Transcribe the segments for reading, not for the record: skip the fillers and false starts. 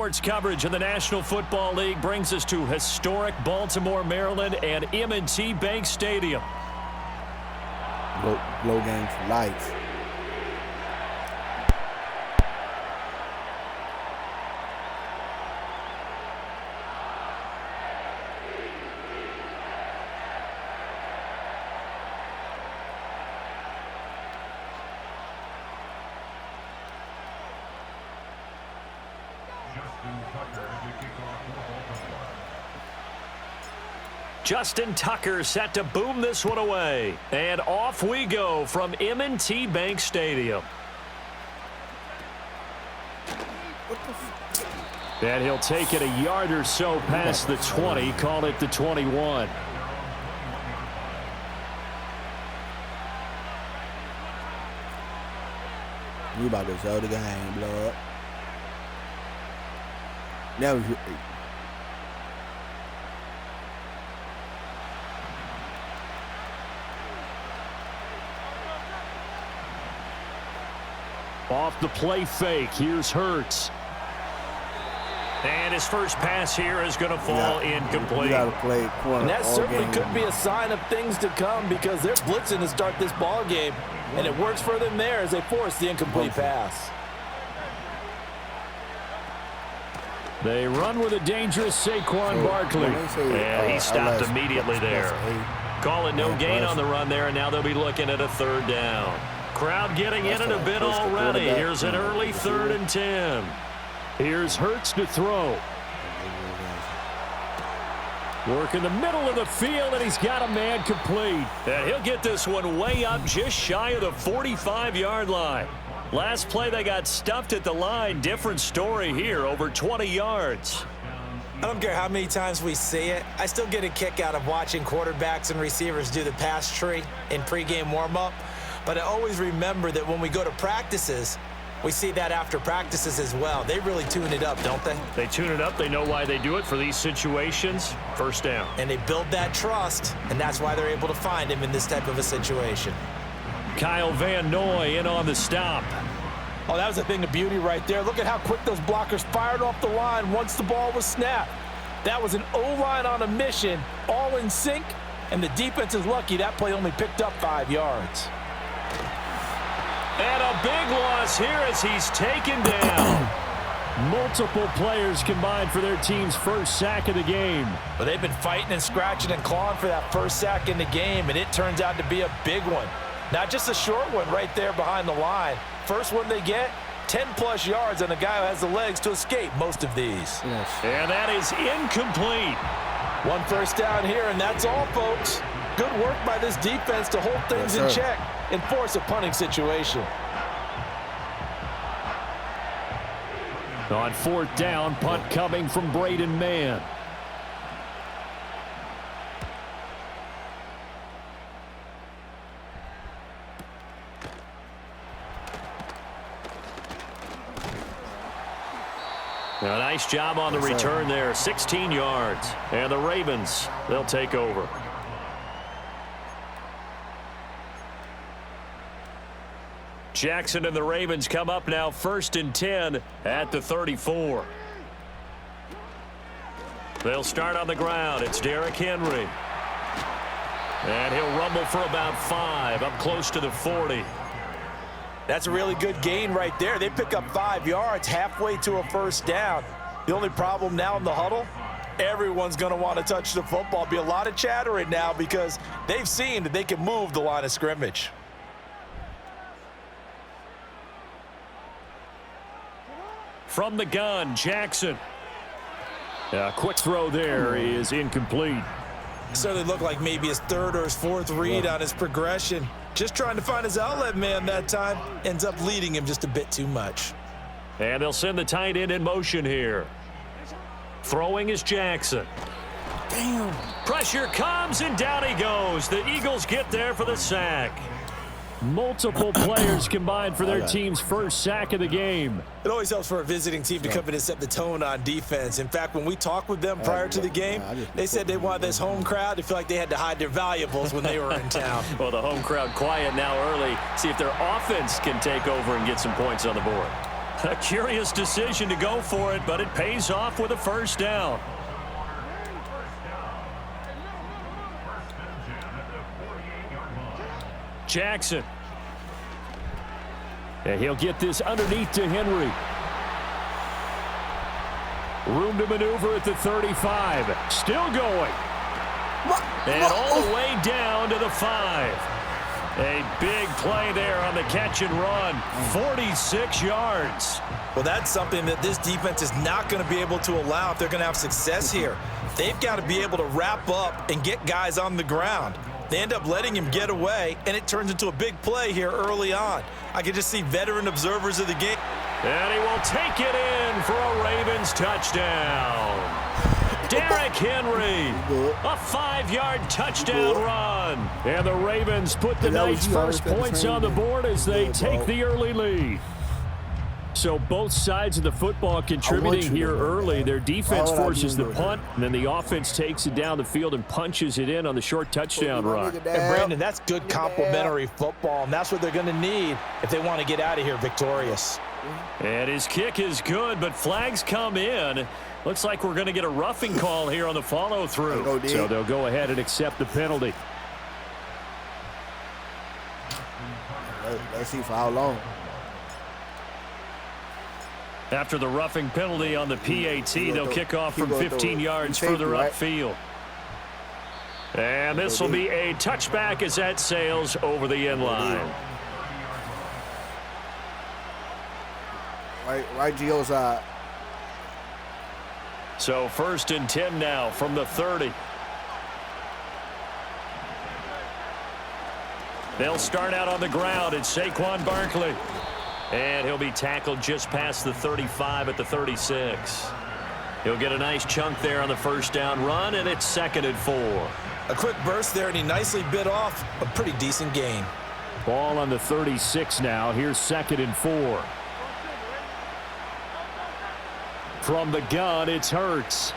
Sports coverage in the National Football League brings us to historic Baltimore, Maryland, and M&T Bank Stadium. Blow game for life. Justin Tucker set to boom this one away. And off we go from M&T Bank Stadium. And he'll take it a yard or so past the 20, call it the 21. You about to show the game, blood. Now off the play fake, here's Hurts. And his first pass here is going to fall incomplete. You gotta play corner. And that certainly could be a sign of things to come because they're blitzing to start this ball game, and it works for them there as they force the incomplete pass. They run with a dangerous Saquon Barkley. And he stopped immediately there. Call it no gain on the run there, and now they'll be looking at a third down. Crowd getting in it a bit already. Here's an early 3rd and 10. Here's Hurts to throw. Work in the middle of the field, and he's got a man complete. And he'll get this one way up just shy of the 45-yard line. Last play, they got stuffed at the line. Different story here, over 20 yards. I don't care how many times we see it. I still get a kick out of watching quarterbacks and receivers do the pass tree in pregame warm-up. But I always remember that when we go to practices, we see that after practices as well. They really tune it up, don't they? They tune it up. They know why they do it for these situations. First down. And they build that trust, and that's why they're able to find him in this type of a situation. Kyle Van Noy in on the stop. Oh, that was a thing of beauty right there. Look at how quick those blockers fired off the line once the ball was snapped. That was an O-line on a mission, all in sync, and the defense is lucky that play only picked up 5 yards. And a big loss here as he's taken down. Multiple players combined for their team's first sack of the game. But they've been fighting and scratching and clawing for that first sack in the game, and it turns out to be a big one. Not just a short one right there behind the line. First one they get, 10-plus yards on a guy who has the legs to escape most of these. Yes. And that is incomplete. One first down here, and that's all, folks. Good work by this defense to hold things in check and force a punting situation. On 4th down, punt coming from Braden Mann. A nice job on the return there, 16 yards. And the Ravens, they'll take over. Jackson and the Ravens come up now 1st and 10 at the 34. They'll start on the ground. It's Derrick Henry. And he'll rumble for about 5, up close to the 40. That's a really good gain right there. They pick up 5 yards halfway to a first down. The only problem now in the huddle, everyone's going to want to touch the football. Be a lot of chattering now because they've seen that they can move the line of scrimmage. From the gun, Jackson. A quick throw there is incomplete. Certainly looked like maybe his 3rd or his 4th read on his progression. Just trying to find his outlet man that time. Ends up leading him just a bit too much. And they'll send the tight end in motion here. Throwing is Jackson. Damn. Pressure comes, and down he goes. The Eagles get there for the sack. Multiple players combined for their team's first sack of the game. It always helps for a visiting team to come in and set the tone on defense. In fact, when we talked with them prior to the game, they said they wanted this home crowd to feel like they had to hide their valuables when they were in town. Well, the home crowd quiet now early. See if their offense can take over and get some points on the board. A curious decision to go for it, but it pays off with a first down. Jackson. And he'll get this underneath to Henry. Room to maneuver at the 35. Still going. And all the way down to the 5. A big play there on the catch and run. 46 yards. Well, that's something that this defense is not going to be able to allow if they're going to have success here. They've got to be able to wrap up and get guys on the ground. They end up letting him get away, and it turns into a big play here early on. I can just see veteran observers of the game. And he will take it in for a Ravens touchdown. Derrick Henry, a 5-yard touchdown run. And the Ravens put the night's first points on the board as they take the early lead. So both sides of the football contributing here early. Their defense forces the punt, and then the offense takes it down the field and punches it in on the short touchdown run. And Brandon, that's good complementary football, and that's what they're going to need if they want to get out of here victorious. And his kick is good, but flags come in. Looks like we're going to get a roughing call here on the follow-through. So they'll go ahead and accept the penalty. Let's see for how long. After the roughing penalty on the PAT, they'll kick off from 15 yards further upfield. And this will be a touchback as that sails over the end line. Right Gio side. So 1st and 10 now from the 30. They'll start out on the ground. It's Saquon Barkley. And he'll be tackled just past the 35 at the 36. He'll get a nice chunk there on the first down run, and it's 2nd and 4. A quick burst there, and he nicely bit off a pretty decent gain. Ball on the 36 now. Here's 2nd and 4. From the gun, it's Hurts.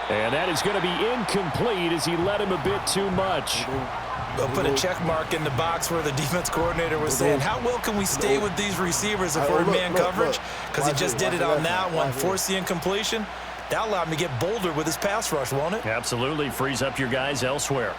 And that is going to be incomplete as he led him a bit too much. They'll put a check mark in the box where the defense coordinator was saying, how well can we stay with these receivers if we're in man coverage? Because he just did it on that one, forced the incompletion. That allowed him to get bolder with his pass rush, won't it? Absolutely. Frees up your guys elsewhere.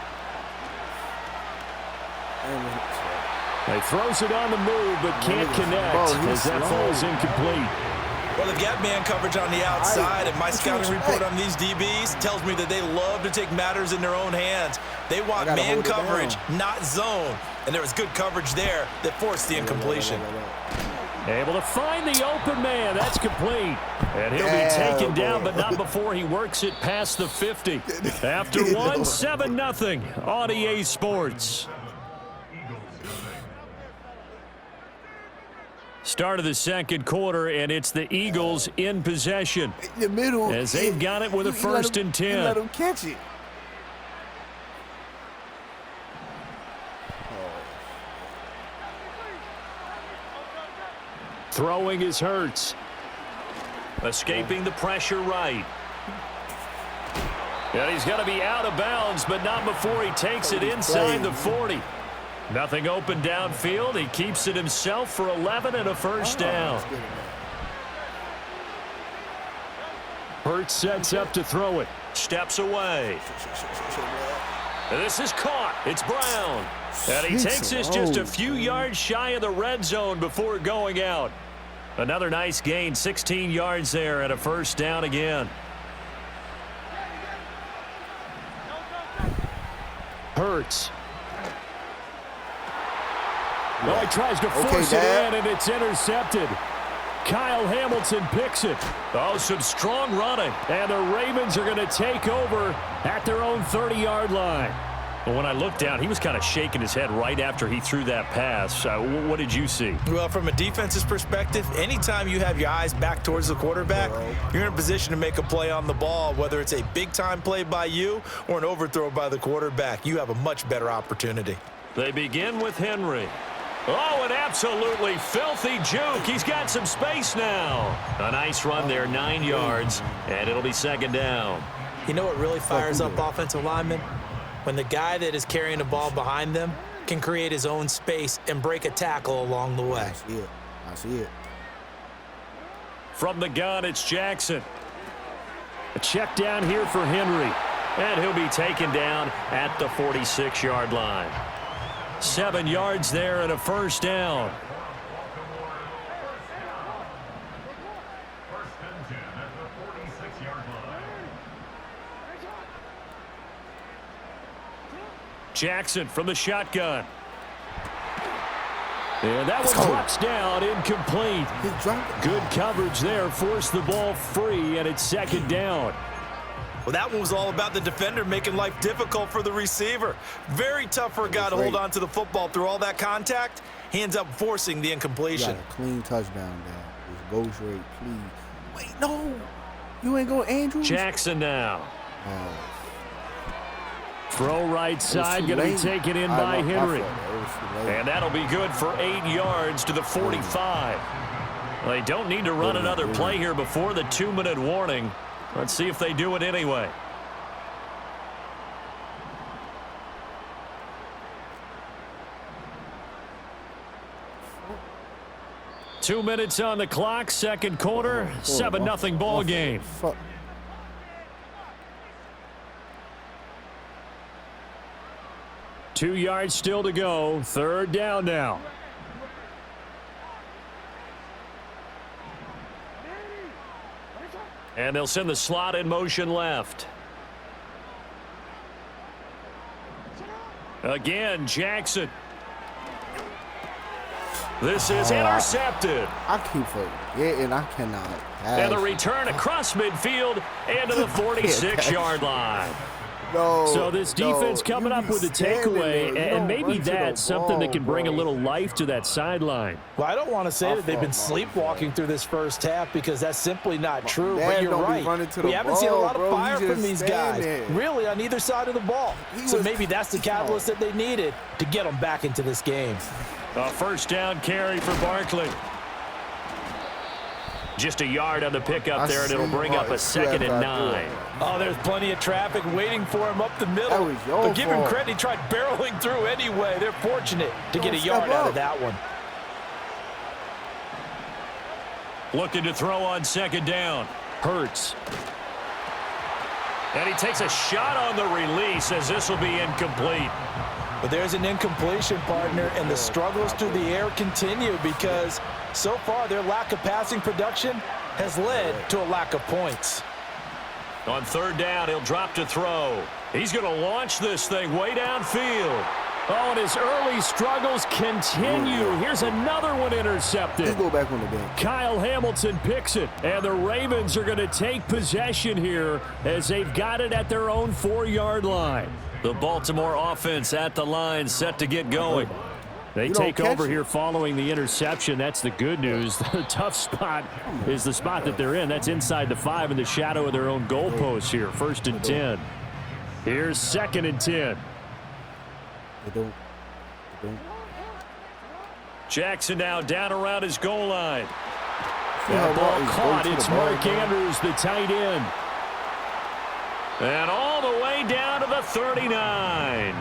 He throws it on the move, but can't connect as that falls incomplete. Well, they've got man coverage on the outside, and my scouting report on these DBs tells me that they love to take matters in their own hands. They want man coverage, not zone. And there was good coverage there that forced the incompletion. Able to find the open man. That's complete. And he'll be taken down, but not before he works it past the 50. After one, 7-0 on EA Sports. Start of the second quarter, and it's the Eagles in possession. In the middle. As they've got it with a 1st and 10. Let him catch it. Throwing is Hurts. Escaping the pressure right. And he's going to be out of bounds, but not before he takes it inside the 40. Nothing open downfield. He keeps it himself for 11 and a first down. Hurts sets up to throw it. Steps away. And this is caught. It's Brown. And he takes this just a few yards shy of the red zone before going out. Another nice gain, 16 yards there and a first down again. Hurts. Well, he tries to force it in, and it's intercepted. Kyle Hamilton picks it. Oh, some strong running. And the Ravens are going to take over at their own 30-yard line. Well, when I looked down, he was kind of shaking his head right after he threw that pass. What did you see? Well, from a defense's perspective, anytime you have your eyes back towards the quarterback, you're in a position to make a play on the ball, whether it's a big-time play by you or an overthrow by the quarterback. You have a much better opportunity. They begin with Henry. Oh, an absolutely filthy juke. He's got some space now. A nice run there, 9 yards, and it'll be 2nd down. You know what really fires up offensive linemen? When the guy that is carrying the ball behind them can create his own space and break a tackle along the way. I see it. From the gun, it's Jackson. A check down here for Henry. And he'll be taken down at the 46-yard line. 7 yards there and a first down. Jackson from the shotgun. And that was clutched down, incomplete. Good coverage there, forced the ball free, and it's second down. Well, that one was all about the defender making life difficult for the receiver. Very tough for a guy to hold on to the football through all that contact. He ends up forcing the incompletion. Got a clean touchdown there. Just go straight, please. Wait, no. You ain't going Andrews? Jackson now. Throw right side, going to be taken in by Henry. And that'll be good for 8 yards to the 45. Well, they don't need to run another play here before the 2-minute warning. Let's see if they do it anyway. Two minutes on the clock, second quarter, 7-0 ball game. 2 yards still to go. Third down now. And they'll send the slot in motion left. Again, Jackson. This is intercepted. I keep forgetting. I cannot. And the return across midfield and to the 46-yard line. So this defense coming up with a takeaway, and maybe that's something that can bring a little life to that sideline. Well, I don't want to say that they've been sleepwalking through this first half because that's simply not true, but you're right. We haven't seen a lot of fire from these guys, really, on either side of the ball. So maybe that's the catalyst that they needed to get them back into this game. A first down carry for Barkley. Just a yard on the pickup there, and it'll bring up a 2nd and 9. Oh, there's plenty of traffic waiting for him up the middle. But give him credit, he tried barreling through anyway. They're fortunate to get a yard out of that one. Looking to throw on 2nd down. Hurts. And he takes a shot on the release as this will be incomplete. But there's an incompletion, partner, and the struggles through the air continue because so far their lack of passing production has led to a lack of points. On third down, he'll drop to throw. He's going to launch this thing way downfield. Oh, and his early struggles continue. Here's another one intercepted. Let's go back on the bench. Kyle Hamilton picks it, and the Ravens are going to take possession here as they've got it at their own 4-yard line. The Baltimore offense at the line, set to get going. They take over here following the interception. That's the good news. The tough spot is the spot that they're in. That's inside the 5 in the shadow of their own goalpost here. 1st and 10. Here's 2nd and 10. Jackson now down around his goal line. That ball caught. It's Mark Andrews, the tight end. And all the way down to the 39.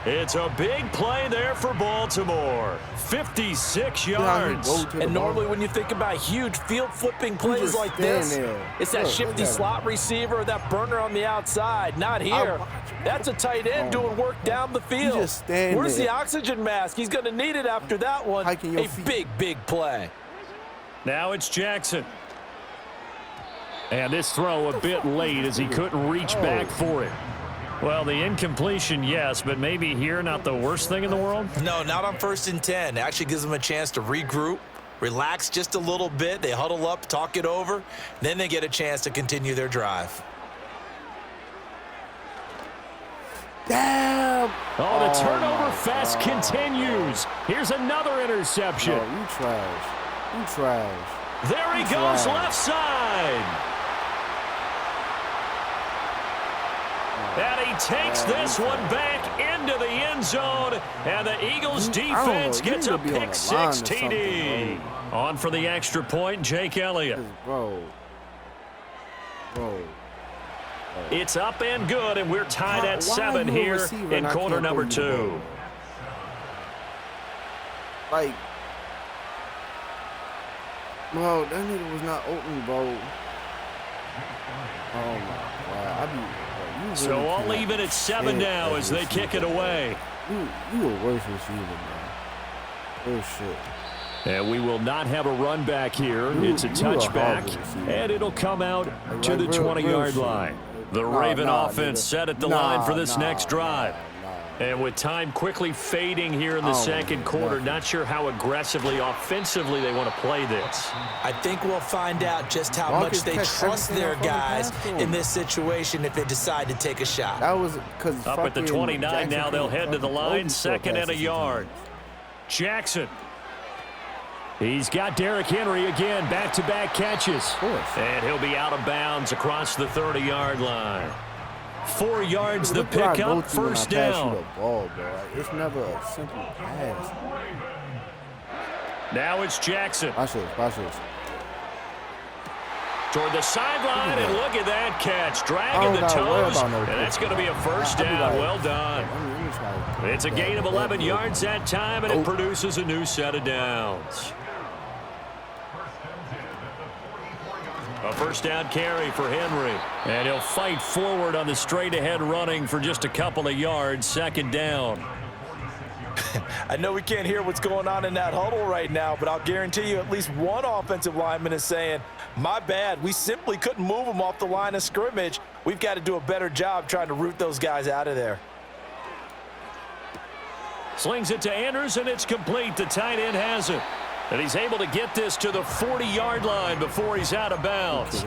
It's a big play there for Baltimore. 56 yards. And normally when you think about huge field-flipping plays like this, it's that shifty slot receiver or that burner on the outside. Not here. That's a tight end doing work down the field. Where's the oxygen mask? He's going to need it after that one. A big, big play. Now it's Jackson. And this throw a bit late as he couldn't reach back for it. Well, the incompletion, yes, but maybe here not the worst thing in the world? No, not on 1st and 10. It actually gives them a chance to regroup, relax just a little bit. They huddle up, talk it over. Then they get a chance to continue their drive. Damn! Oh, the turnover fest continues. Here's another interception. Oh, you trash. You trash. There he goes, left side. And he takes this one back into the end zone, and the Eagles defense gets a pick 6 TD. On for the extra point, Jake Elliott. Bro. It's up and good, and we're tied at 7 here in quarter number 2. Like, Bro, that nigga was not open, bro. Oh my God. Really so I'll leave it at 7 now as they kick it away. You a worse receiver, bro. Oh shit. And we will not have a run back here. It's a touchback, and it'll come out to the 20-yard line. The Raven offense set at the line for this next drive. And with time quickly fading here in the second quarter, not sure how aggressively, offensively they want to play this. I think we'll find out just how much they trust their guys in this situation if they decide to take a shot. That was because up at the 29 now, they'll head to the line, 2nd and a yard. Jackson. He's got Derrick Henry again, back-to-back catches. And he'll be out of bounds across the 30-yard line. 4 yards the pickup, first down. It's never a simple pass. Now it's Jackson. Watch this. Toward the sideline, and look at that catch. Dragging the toes, and that's going to be a first down. Well done. It's a gain of 11 yards that time, and it produces a new set of downs. A first down carry for Henry. And he'll fight forward on the straight-ahead running for just a couple of yards. 2nd down. I know we can't hear what's going on in that huddle right now, but I'll guarantee you at least one offensive lineman is saying, my bad, we simply couldn't move them off the line of scrimmage. We've got to do a better job trying to root those guys out of there. Slings it to Andrews, and it's complete. The tight end has it. And he's able to get this to the 40-yard line before he's out of bounds.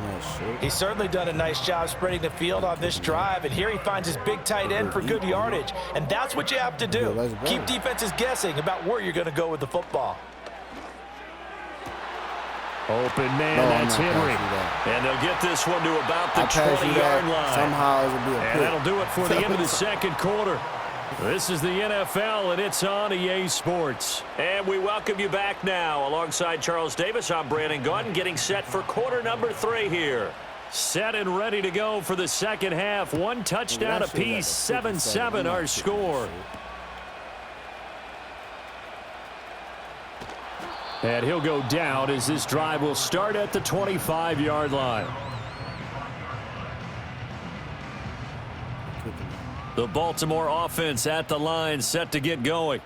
He's certainly done a nice job spreading the field on this drive, and here he finds his big tight end for good yardage. And that's what you have to do. Keep defenses guessing about where you're going to go with the football. Open man, that's Henry. And they'll get this one to about the 20-yard line. Somehow it'll be a and that'll do it for the end of the second quarter. This is the NFL, and it's on EA Sports. And we welcome you back now. Alongside Charles Davis, I'm Brandon Gunn, getting set for quarter number 3 here. Set and ready to go for the second half. 1 touchdown apiece, 7-7 our score. And he'll go down as this drive will start at the 25-yard line. The Baltimore offense at the line, set to get going.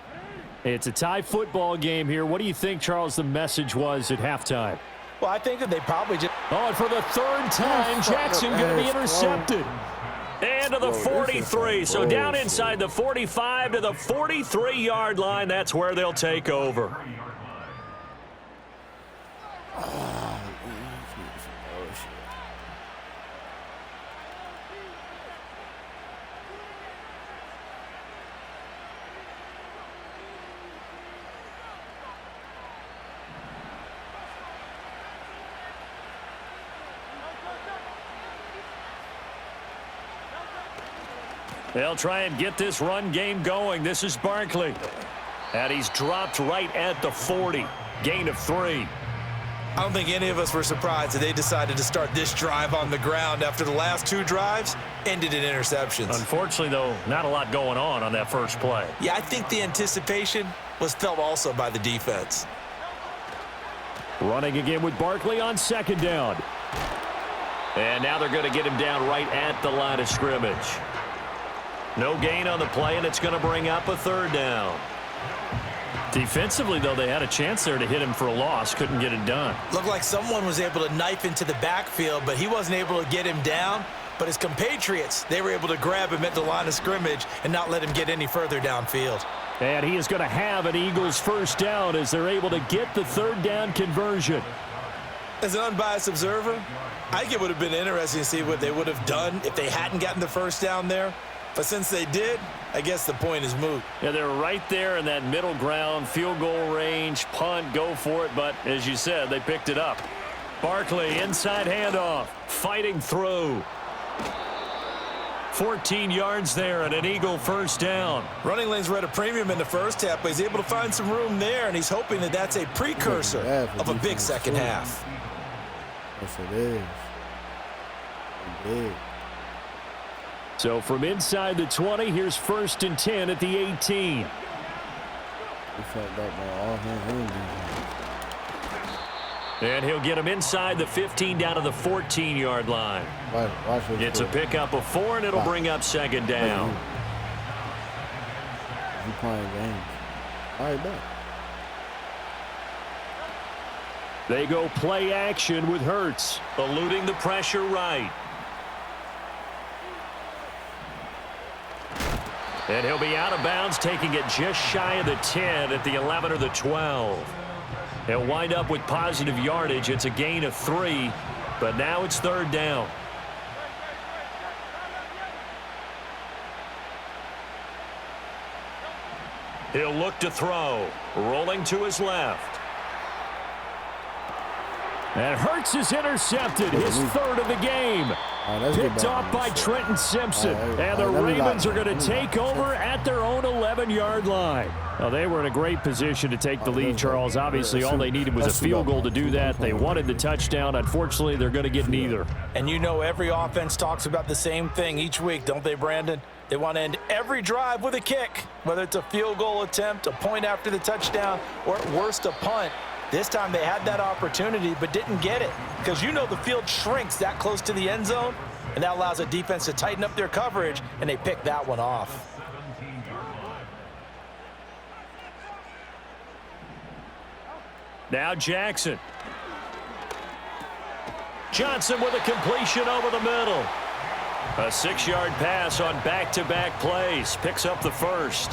It's a tie football game here. What do you think, Charles, the message was at halftime? Well, I think that they probably just... Oh, and for the 3rd time, Jackson going to be intercepted. And to the 43. So down inside the 45 to the 43-yard line. That's where they'll take over. They'll try and get this run game going. This is Barkley. And he's dropped right at the 40. Gain of 3. I don't think any of us were surprised that they decided to start this drive on the ground after the last 2 drives ended in interceptions. Unfortunately, though, not a lot going on that first play. Yeah, I think the anticipation was felt also by the defense. Running again with Barkley on 2nd down. And now they're going to get him down right at the line of scrimmage. No gain on the play, and it's going to bring up a 3rd down. Defensively, though, they had a chance there to hit him for a loss. Couldn't get it done. Looked like someone was able to knife into the backfield, but he wasn't able to get him down. But his compatriots, they were able to grab him at the line of scrimmage and not let him get any further downfield. And he is going to have an Eagles 1st down as they're able to get the 3rd down conversion. As an unbiased observer, I think it would have been interesting to see what they would have done if they hadn't gotten the 1st down there. But since they did, I guess the point is moot. Yeah, they're right there in that middle ground, field goal range, punt, go for it. But as you said, they picked it up. Barkley, inside handoff, fighting through. 14 yards there and an Eagle 1st down. Running lanes were at a premium in the first half, but he's able to find some room there, and he's hoping that that's a precursor of a big second half. Yes, it is. Big. So from inside the 20, here's 1st and 10 at the 18. We felt that by all hands. And he'll get him inside the 15 down to the 14-yard line. It's a pickup of 4, and it'll bring up second down. You playing games. All right, back. They go play action with Hurts, eluding the pressure right. And he'll be out of bounds, taking it just shy of the 10 at the 11 or the 12. He'll wind up with positive yardage. It's a gain of 3, but now it's third down. He'll look to throw, rolling to his left. And Hurts is intercepted, his third of the game. Picked off by Trenton Simpson. And the Ravens are going to take over at their own 11-yard line. Well, they were in a great position to take the lead, Charles. Obviously, all they needed was a field goal to do that. They wanted the touchdown. Unfortunately, they're going to get neither. And you know every offense talks about the same thing each week, don't they, Brandon? They want to end every drive with a kick, whether it's a field goal attempt, a point after the touchdown, or at worst a punt. This time they had that opportunity but didn't get it because you know the field shrinks that close to the end zone, and that allows a defense to tighten up their coverage, and they picked that one off. Now Jackson. Johnson with a completion over the middle. A 6-yard pass on back-to-back plays. Picks up the first.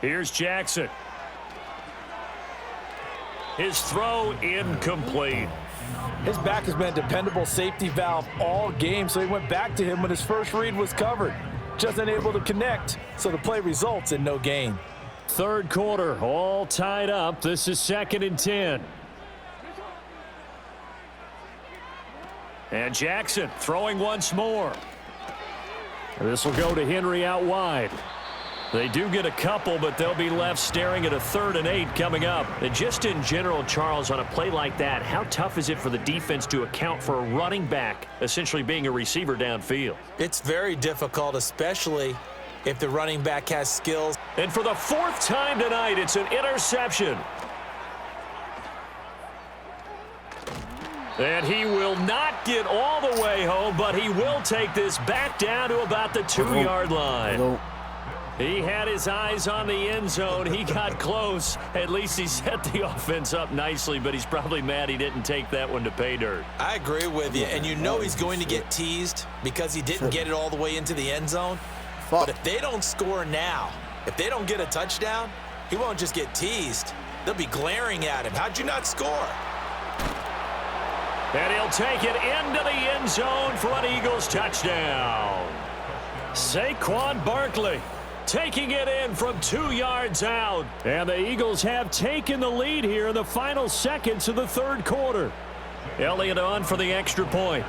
Here's Jackson. His throw incomplete. His back has been a dependable safety valve all game, so he went back to him when his first read was covered. Just unable to connect, so the play results in no gain. Third quarter, all tied up. This is 2nd and 10. And Jackson throwing once more. This will go to Henry out wide. They do get a couple, but they'll be left staring at a 3rd and 8 coming up. And just in general, Charles, on a play like that, how tough is it for the defense to account for a running back essentially being a receiver downfield? It's very difficult, especially if the running back has skills. And for the 4th time tonight, it's an interception. And he will not get all the way home, but he will take this back down to about the 2-yard line. He had his eyes on the end zone. He got close. At least he set the offense up nicely, but he's probably mad he didn't take that one to pay dirt. I agree with you, and you know he's going to get teased because he didn't get it all the way into the end zone. But if they don't score now, if they don't get a touchdown, he won't just get teased. They'll be glaring at him. How'd you not score? And he'll take it into the end zone for an Eagles touchdown. Saquon Barkley taking it in from 2 yards out. And the Eagles have taken the lead here in the final seconds of the third quarter. Elliott on for the extra point.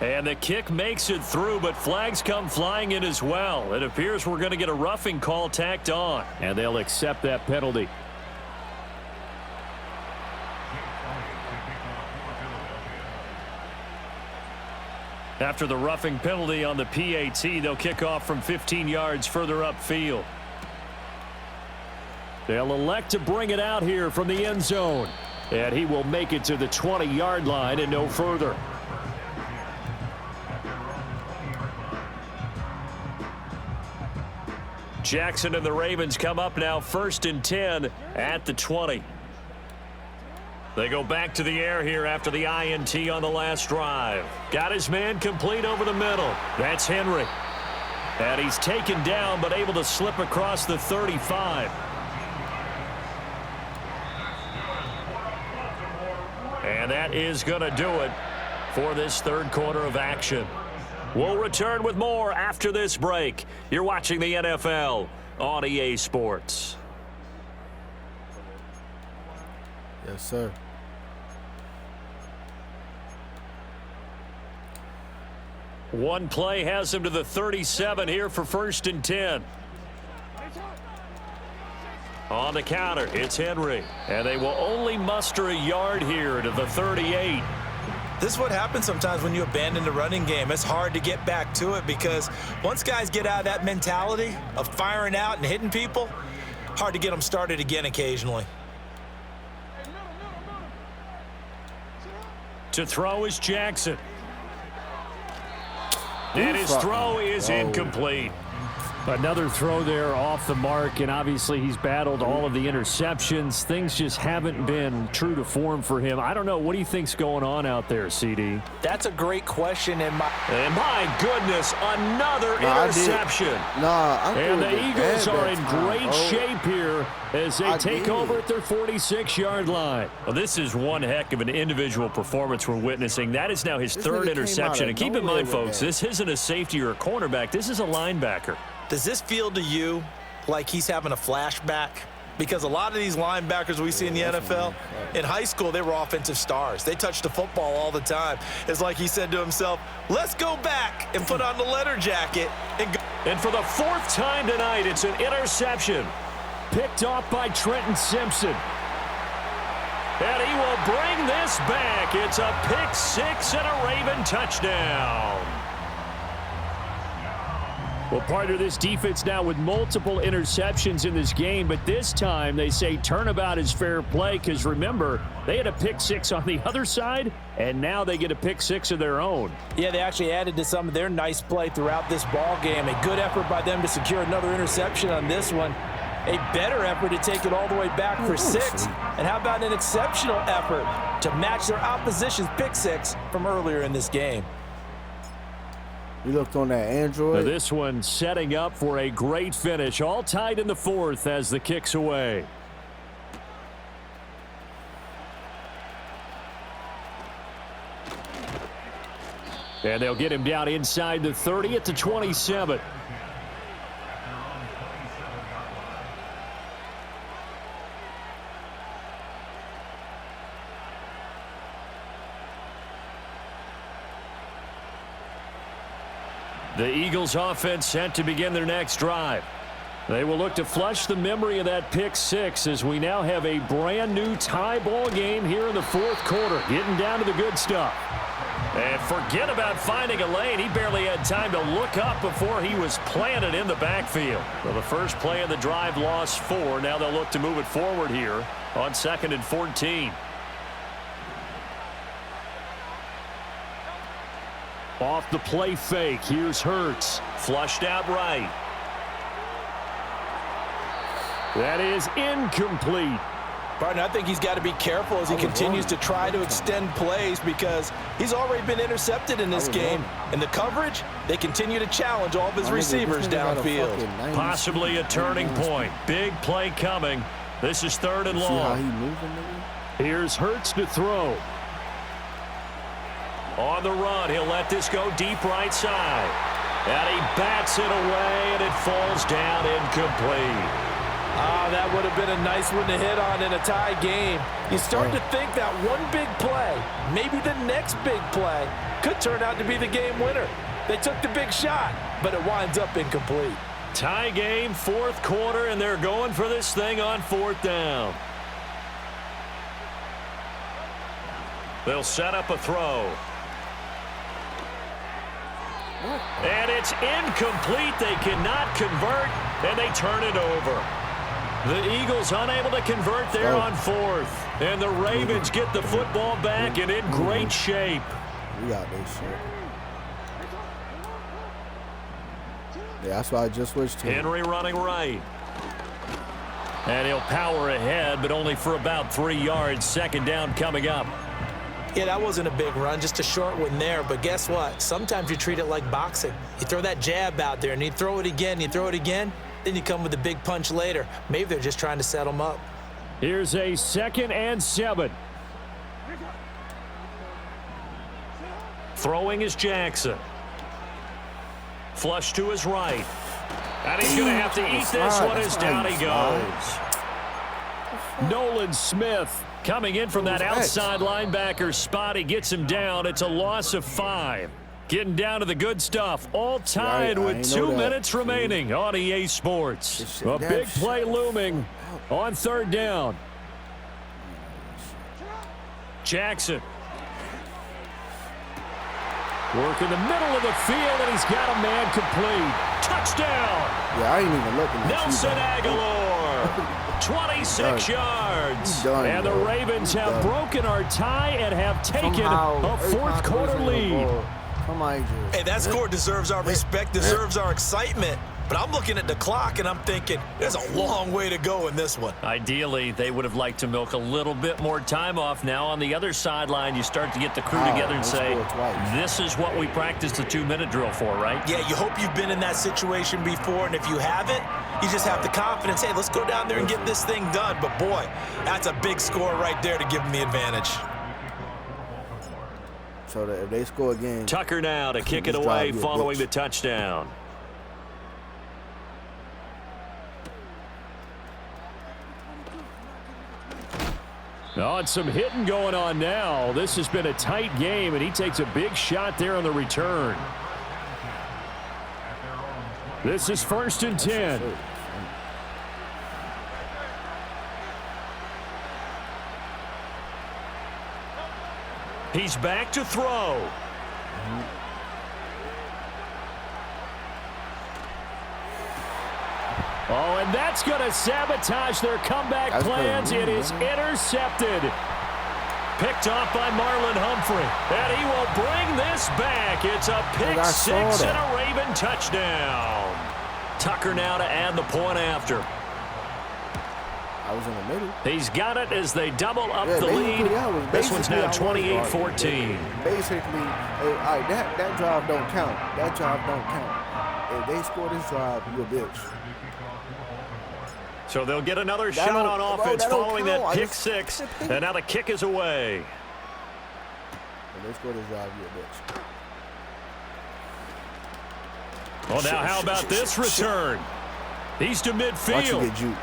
And the kick makes it through, but flags come flying in as well. It appears we're going to get a roughing call tacked on. And they'll accept that penalty. After the roughing penalty on the PAT, they'll kick off from 15 yards further upfield. They'll elect to bring it out here from the end zone. And he will make it to the 20-yard line and no further. Jackson and the Ravens come up now 1st and 10 at the 20. They go back to the air here after the INT on the last drive. Got his man complete over the middle. That's Henry. And he's taken down but able to slip across the 35. And that is going to do it for this third quarter of action. We'll return with more after this break. You're watching the NFL on EA Sports. Yes, sir. One play has him to the 37 here for 1st and 10. On the counter, it's Henry. And they will only muster a yard here to the 38. This is what happens sometimes when you abandon the running game. It's hard to get back to it because once guys get out of that mentality of firing out and hitting people, hard to get them started again occasionally. To throw is Jackson. And his throw is incomplete. Another throw there off the mark, and obviously he's battled all of the interceptions. Things just haven't been true to form for him. I don't know. What do you think's going on out there, CD? That's a great question. And my goodness, another interception. And the Eagles are in great shape here as they take over at their 46-yard line. Well, this is one heck of an individual performance we're witnessing. That is now his third interception. And keep in mind, folks, this isn't a safety or a cornerback. This is a linebacker. Does this feel to you like he's having a flashback? Because a lot of these linebackers we see in the NFL, in high school, they were offensive stars. They touched the football all the time. It's like he said to himself, let's go back and put on the letter jacket. And for the fourth time tonight, it's an interception. Picked off by Trenton Simpson. And he will bring this back. It's a pick six and a Raven touchdown. Well, part of this defense now with multiple interceptions in this game, but this time they say turnabout is fair play because, remember, they had a pick six on the other side, and now they get a pick six of their own. Yeah, they actually added to some of their nice play throughout this ball game. A good effort by them to secure another interception on this one. A better effort to take it all the way back for six. And how about an exceptional effort to match their opposition's pick six from earlier in this game? We looked on that Android. Now this one setting up for a great finish. All tied in the fourth as the kick's away. And they'll get him down inside the 30 at the 27. The Eagles offense set to begin their next drive. They will look to flush the memory of that pick six as we now have a brand new tie ball game here in the fourth quarter. Getting down to the good stuff. And forget about finding a lane. He barely had time to look up before he was planted in the backfield. Well, the first play of the drive lost 4. Now they'll look to move it forward here on 2nd and 14. Off the play fake, here's Hurts. Flushed out right. That is incomplete. Barton, I think he's got to be careful as he continues to try to extend plays because he's already been intercepted in this game. And the coverage, they continue to challenge all of his receivers downfield. Possibly a turning point. Big play coming. This is 3rd and long. Here's Hurts to throw. On the run, he'll let this go deep right side. And he bats it away, and it falls down incomplete. That would have been a nice one to hit on in a tie game. You start to think that one big play, maybe the next big play, could turn out to be the game winner. They took the big shot, but it winds up incomplete. Tie game, 4th quarter, and they're going for this thing on 4th down. They'll set up a throw. And it's incomplete. They cannot convert, and they turn it over. The Eagles unable to convert there on 4th. And the Ravens get the football back and in great shape. We got this shit. Yeah, that's why I just switched to Henry running right. And he'll power ahead, but only for about 3 yards. 2nd down coming up. Yeah, that wasn't a big run, just a short one there. But guess what? Sometimes you treat it like boxing. You throw that jab out there, and you throw it again, then you come with a big punch later. Maybe they're just trying to set them up. Here's a 2nd and 7. Throwing is Jackson. Flush to his right. And he's going to have to eat this one as down he goes. Nolan Smith coming in from that outside linebacker spot. He gets him down. It's a loss of 5. Getting down to the good stuff. All tied with 2 minutes remaining on EA Sports. A big play looming on third down. Jackson. Work in the middle of the field, and he's got a man complete. Touchdown. Yeah, I ain't even looking at Nelson Aguilar. 26 yards. And the Ravens have broken our tie and have taken a fourth quarter lead. Hey, that score deserves our respect, deserves our excitement. But I'm looking at the clock, and I'm thinking there's a long way to go in this one. Ideally, they would have liked to milk a little bit more time off. Now, on the other sideline, you start to get the crew together and say, this is what we practiced the 2-minute drill for, right? Yeah, you hope you've been in that situation before, and if you haven't, you just have the confidence, hey, let's go down there and get this thing done. But, boy, that's a big score right there to give them the advantage. So that if they score again, Tucker now to kick it away following the touchdown. Oh, and some hitting going on now. This has been a tight game, and he takes a big shot there on the return. This is 1st and 10. He's back to throw. Oh, and that's going to sabotage their comeback plans. It is intercepted. Picked off by Marlon Humphrey. And he will bring this back. It's a pick six and a Raven touchdown. Tucker now to add the point after. I was in the middle. He's got it as they double up the lead. This one's now 28-14. Basically, all right, that drive don't count. That drive don't count. If they score this drive, you're a bitch. So they'll get another shot on offense following that pick six. And now the kick is away. If they score this drive, you're a bitch. Well, now how about this return? He's to midfield.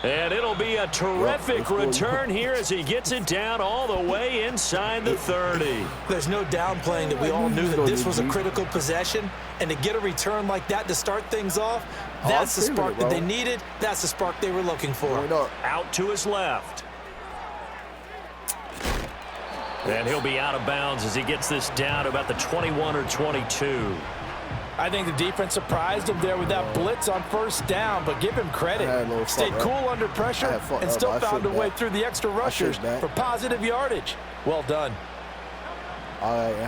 And it'll be a terrific return here as he gets it down all the way inside the 30. There's no downplaying that we all knew that this was a critical possession. And to get a return like that to start things off, that's the spark that they needed. That's the spark they were looking for. Out to his left. And he'll be out of bounds as he gets this down to about the 21 or 22. I think the defense surprised him there with that blitz on first down, but give him credit. Stayed cool under pressure and still found a way through the extra rushers for positive yardage. Well done.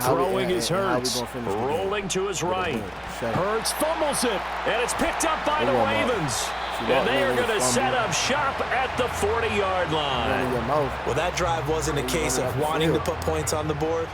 Throwing is Hurts, rolling to his right. Hurts fumbles it, and it's picked up by the Ravens. And they are going to set up shop at the 40-yard line. Well, that drive wasn't a case of wanting to put points on the board.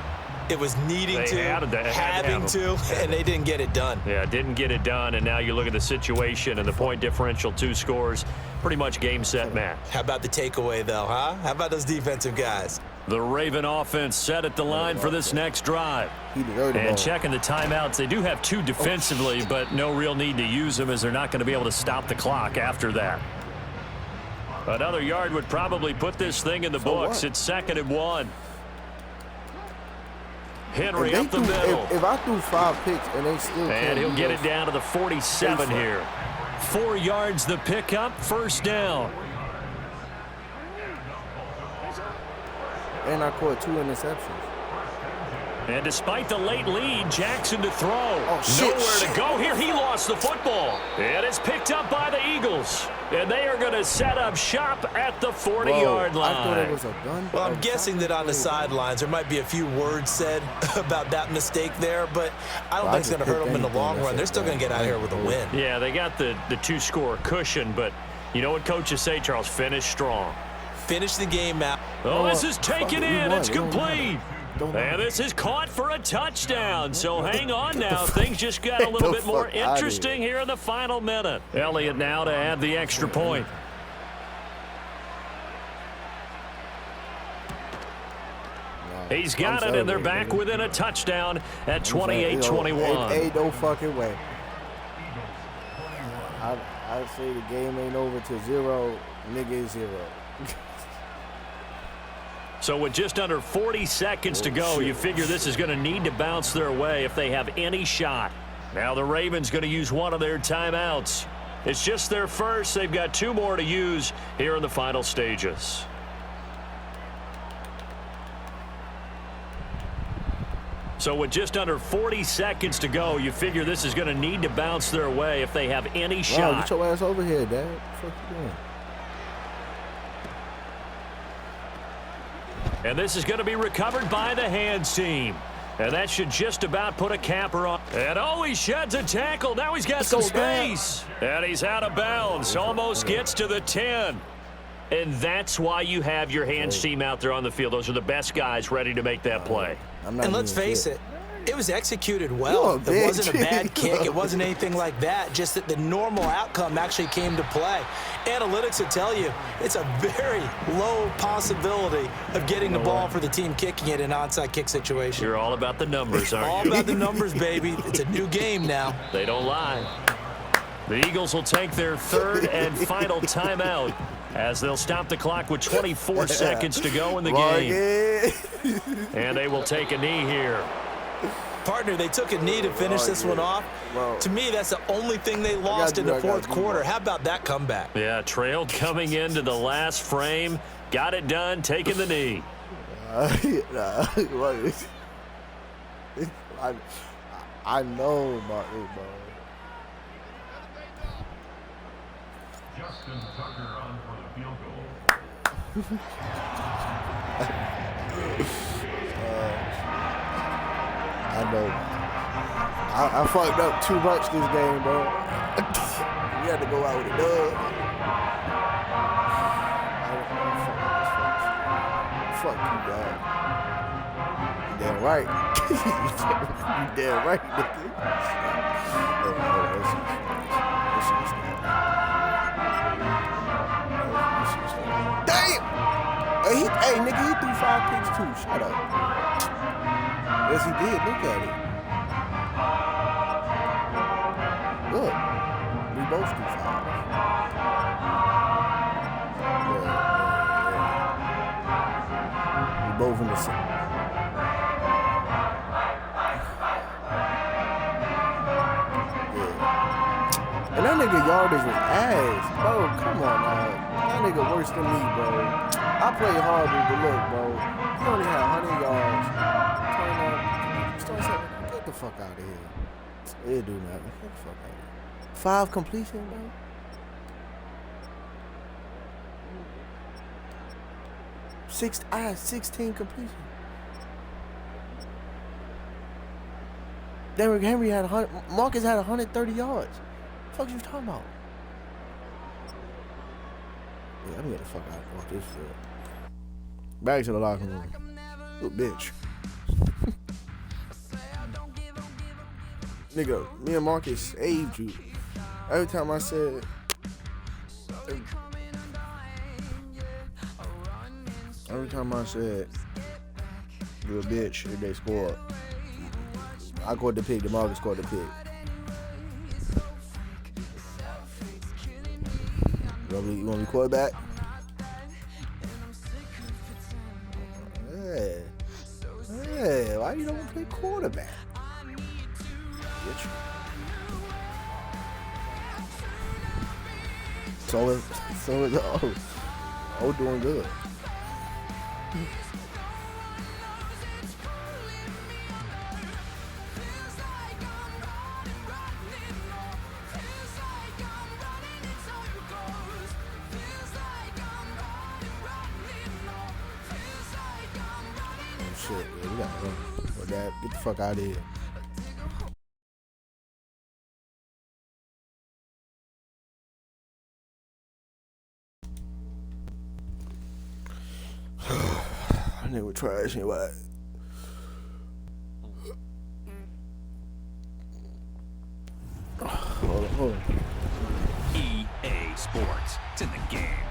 It was needing to, having to, and they didn't get it done. Yeah, didn't get it done, and now you look at the situation and the point differential, 2 scores, pretty much game, set, match. How about the takeaway, though, huh? How about those defensive guys? The Raven offense set at the line for this next drive. And checking the timeouts, they do have 2 defensively, but no real need to use them as they're not going to be able to stop the clock after that. Another yard would probably put this thing in the books. It's 2nd and 1. Henry up the middle. If I threw 5 picks and they still can't. And he'll get it down to the 47 here. 4 yards the pickup, 1st down. And I caught 2 interceptions. And despite the late lead, Jackson to throw. Nowhere to go here. He lost the football. And it's picked up by the Eagles. And they are going to set up shop at the 40-yard line. I thought it was a gun. Well, I'm guessing that on the sidelines there might be a few words said about that mistake there, but I don't think it's going to hurt them in the long run. They're still going to get out here with a win. Yeah, they got the 2-score cushion, but you know what coaches say, Charles? Finish strong. Finish the game out. Oh, this is taken in. It's complete. And this is caught for a touchdown. So hang on now. Things just got a little bit more interesting here in the final minute. Elliott now to add the extra point. He's got it, and they're back within a touchdown at 28-21. Ain't no fucking way. I say the game ain't over till 0, nigga is 0. So with just under 40 seconds to go, you figure this is going to need to bounce their way if they have any shot. Now the Ravens going to use one of their timeouts. It's just their first. They've got 2 more to use here in the final stages. So with just under 40 seconds to go, you figure this is going to need to bounce their way if they have any shot. Get your ass over here, Dad. What the fuck you doing? And this is going to be recovered by the hands team. And that should just about put a capper on. And oh, he sheds a tackle. Now he's got some space. And he's out of bounds. Almost gets to the 10. And that's why you have your hands team out there on the field. Those are the best guys ready to make that play. And let's face it, it was executed well. It wasn't a bad kick. It wasn't anything like that. Just that the normal outcome actually came to play. Analytics will tell you it's a very low possibility of getting the ball for the team kicking it in an onside kick situation. You're all about the numbers, aren't you? All about the numbers, baby. It's a new game now. They don't lie. The Eagles will take their 3rd and final timeout as they'll stop the clock with 24 seconds to go in the game. And they will take a knee here. Partner, they took a knee to finish this one off. To me, that's the only thing they lost in the 4th quarter. How about that comeback? Yeah, trailed coming into the last frame. Got it done, taking the knee. I know, Martin, bro. Justin Tucker on for the field goal. I know. I fucked up too much this game, bro. We had to go out with a dub. Fuck you, dog. You damn right. You damn right, nigga. Damn! Hey, nigga, he threw 5 picks too. Shut up. Yes, he did. Look at it. Look. We both threw 5. Yeah. We both in the same. Yeah. And that nigga yardage was ass. Bro, come on, man. That nigga worse than me, bro. I play harder, but look, bro. He only had 100 yards. Get the fuck out of here. It do nothing. Get the fuck out of here. 5 completion, bro. I had 16 completion. Derrick Henry had 100. Marcus had 130 yards. What the fuck you talking about? Yeah, I'm getting the fuck out of this shit. Back to the locker room. Little bitch. Nigga, me and Marcus saved you. Every time I said, you're a bitch, if they scored. I scored the pick, DeMarcus scored the pick. You want to be quarterback? Hey, why you don't play quarterback? Bitch. So is doing good. Shit, yeah, we gotta run. Or that, get the fuck out of here. I nigga trash anyway. Hold on. EA Sports. It's in the game.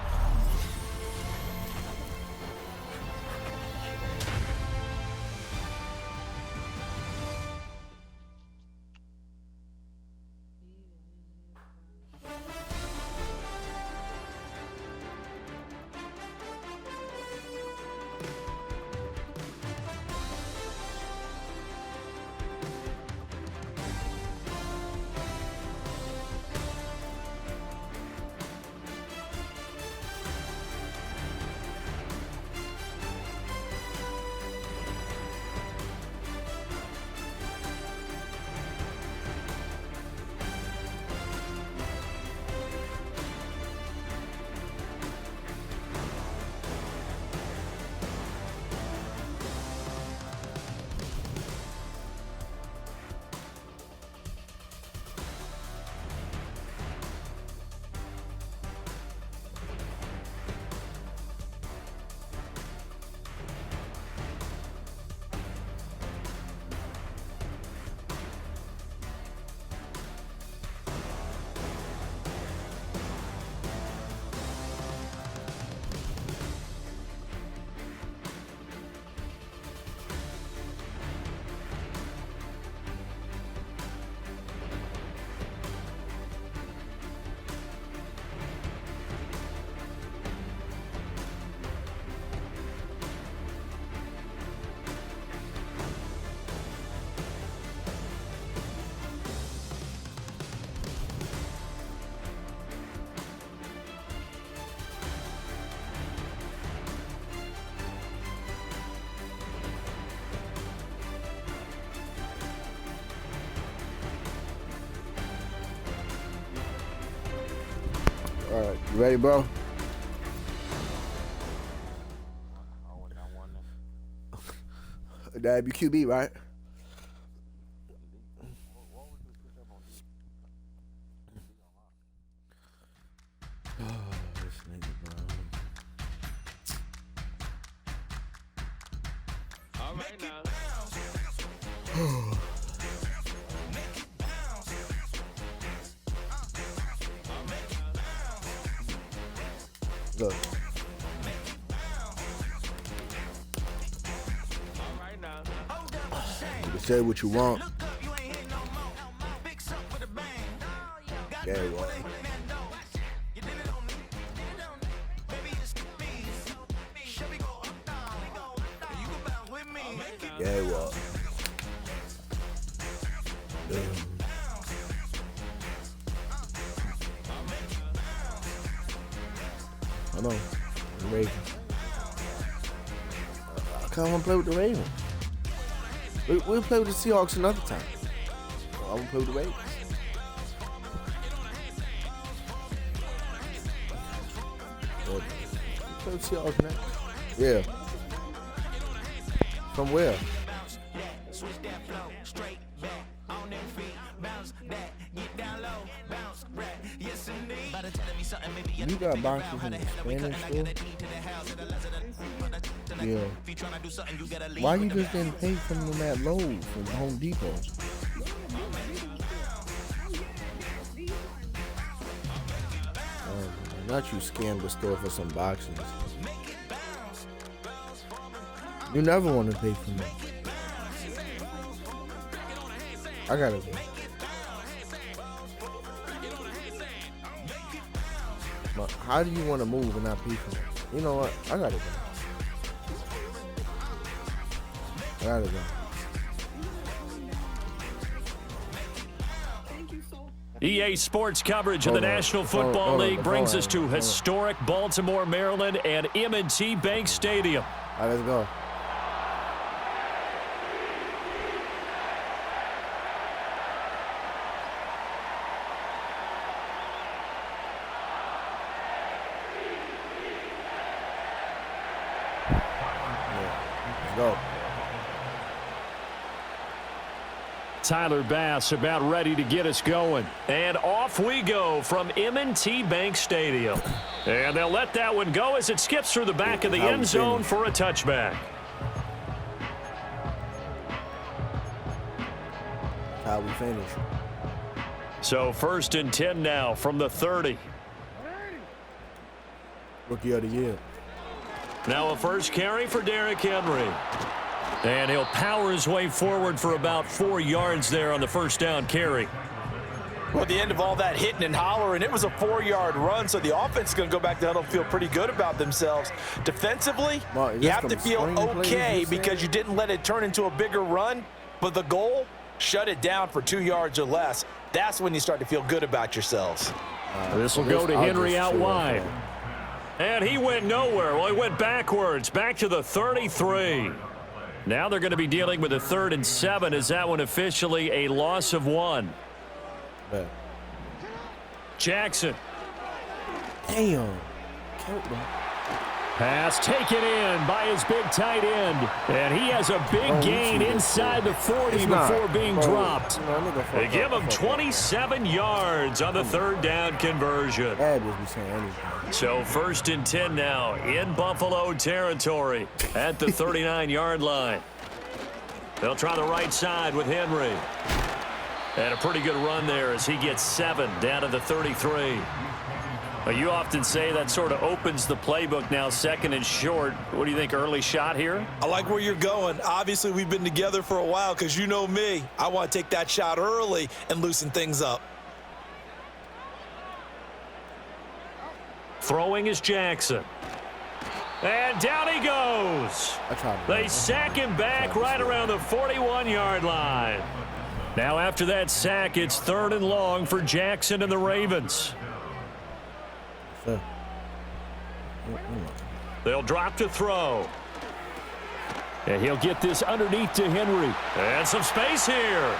All right, you ready, bro? That'd be QB, right? Look. You can say what you want. Yeah, what? Yeah, what? Come on, the Ravens. I kind of want to play with the Ravens. We'll play with the Seahawks another time. I want to play with the Ravens. Play with the Seahawks next. Yeah. From where? You got boxes in the Spanish store? Yeah. Why you just didn't pay from them at Lowe's from Home Depot? Not you scammed the store for some boxes. You never want to pay for me. I gotta go. How do you want to move and not pay for it? You know what? I gotta go. EA Sports coverage of the National Football League brings us to historic Baltimore, Maryland, and M&T Bank Stadium. All right, let's go. Go. Tyler Bass about ready to get us going. And off we go from M&T Bank Stadium. And they'll let that one go as it skips through the back of the end zone for a touchback. How we finish. So 1st and 10 now from the 30. Rookie of the year. Now a first carry for Derrick Henry. And he'll power his way forward for about 4 yards there on the first down carry. Well, at the end of all that hitting and hollering, it was a 4-yard run, so the offense is going to go back to huddle and feel pretty good about themselves. Defensively, you have to feel okay because you didn't let it turn into a bigger run, but the goal, shut it down for 2 yards or less. That's when you start to feel good about yourselves. This will go to Henry out wide. And he went nowhere. Well, he went backwards, back to the 33. Now they're going to be dealing with a 3rd and 7. Is that one officially a loss of 1? Bet. Jackson. Damn. Pass taken in by his big tight end. And he has a big gain inside the 40 before being dropped. They give him 27 yards on the 3rd down conversion. So 1st and 10 now in Buffalo territory at the 39-yard line. They'll try the right side with Henry. And a pretty good run there as he gets 7 down to the 33. You often say that sort of opens the playbook now, 2nd and short. What do you think, early shot here? I like where you're going. Obviously, we've been together for a while because you know me. I want to take that shot early and loosen things up. Throwing is Jackson. And down he goes. They sack him back right around the 41-yard line. Now after that sack, it's 3rd and long for Jackson and the Ravens. They'll drop to throw. And he'll get this underneath to Henry. And some space here.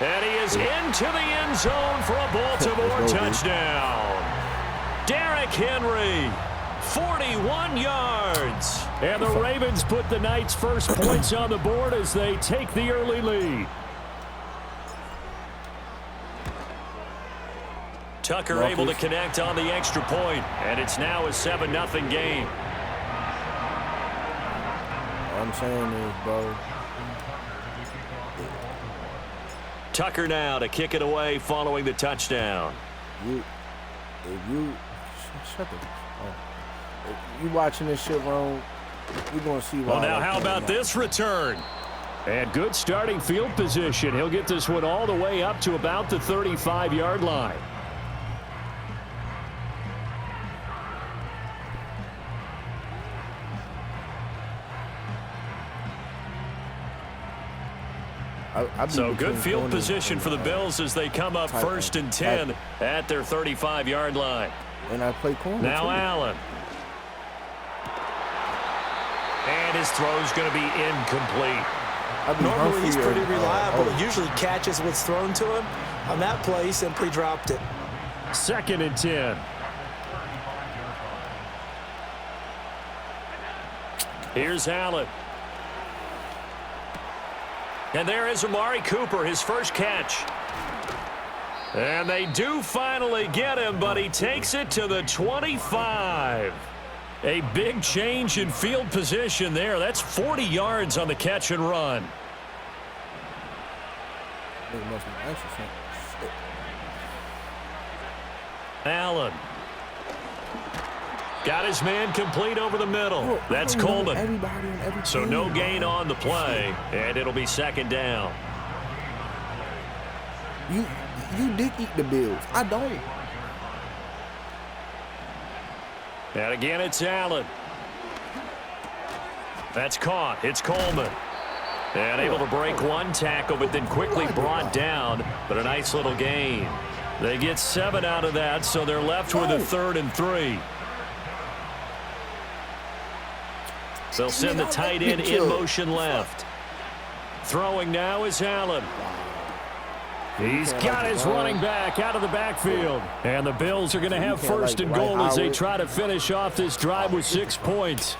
And he is into the end zone for a Baltimore touchdown. Derrick Henry, 41 yards. And the Ravens put the night's first points on the board as they take the early lead. Tucker able to connect on the extra point, and it's now a 7-0 game. All I'm saying is, bro. Tucker now to kick it away following the touchdown. If you watching this shit wrong, you're going to see why. Well, now how about this return? And good starting field position. He'll get this one all the way up to about the 35-yard line. So good field position for the Bills as they come up 1st and 10 at their 35-yard line. And I play corner. Now Allen. And his throw's going to be incomplete. Normally he's pretty reliable. He usually catches what's thrown to him. On that play, he simply dropped it. 2nd and 10. Here's Allen. And there is Amari Cooper, his first catch. And they do finally get him, but he takes it to the 25. A big change in field position there. That's 40 yards on the catch and run. Allen. Got his man complete over the middle. That's Coleman. So no gain on the play, and it'll be 2nd down. You did eat the Bills. I don't. And again, it's Allen. That's caught. It's Coleman. And able to break one tackle, but then quickly brought down. But a nice little gain. They get 7 out of that, so they're left with a 3rd and 3. They'll send the tight end in motion left. Throwing now is Allen. He's got his running back out of the backfield. And the Bills are going to have 1st and goal as they try to finish off this drive with 6 points.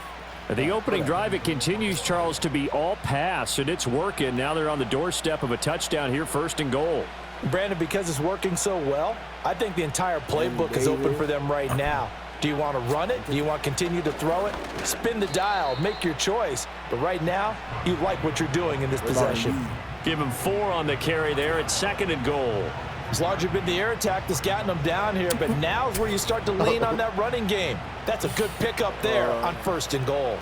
The opening drive, it continues, Charles, to be all pass, and it's working. Now they're on the doorstep of a touchdown here, 1st and goal. Brandon, because it's working so well, I think the entire playbook is open for them right now. Do you want to run it? Do you want to continue to throw it? Spin the dial. Make your choice. But right now, you like what you're doing in this possession. Give him 4 on the carry there at 2nd and goal. It's largely been the air attack that's gotten them down here, but now's where you start to lean on that running game. That's a good pickup there on 1st and goal.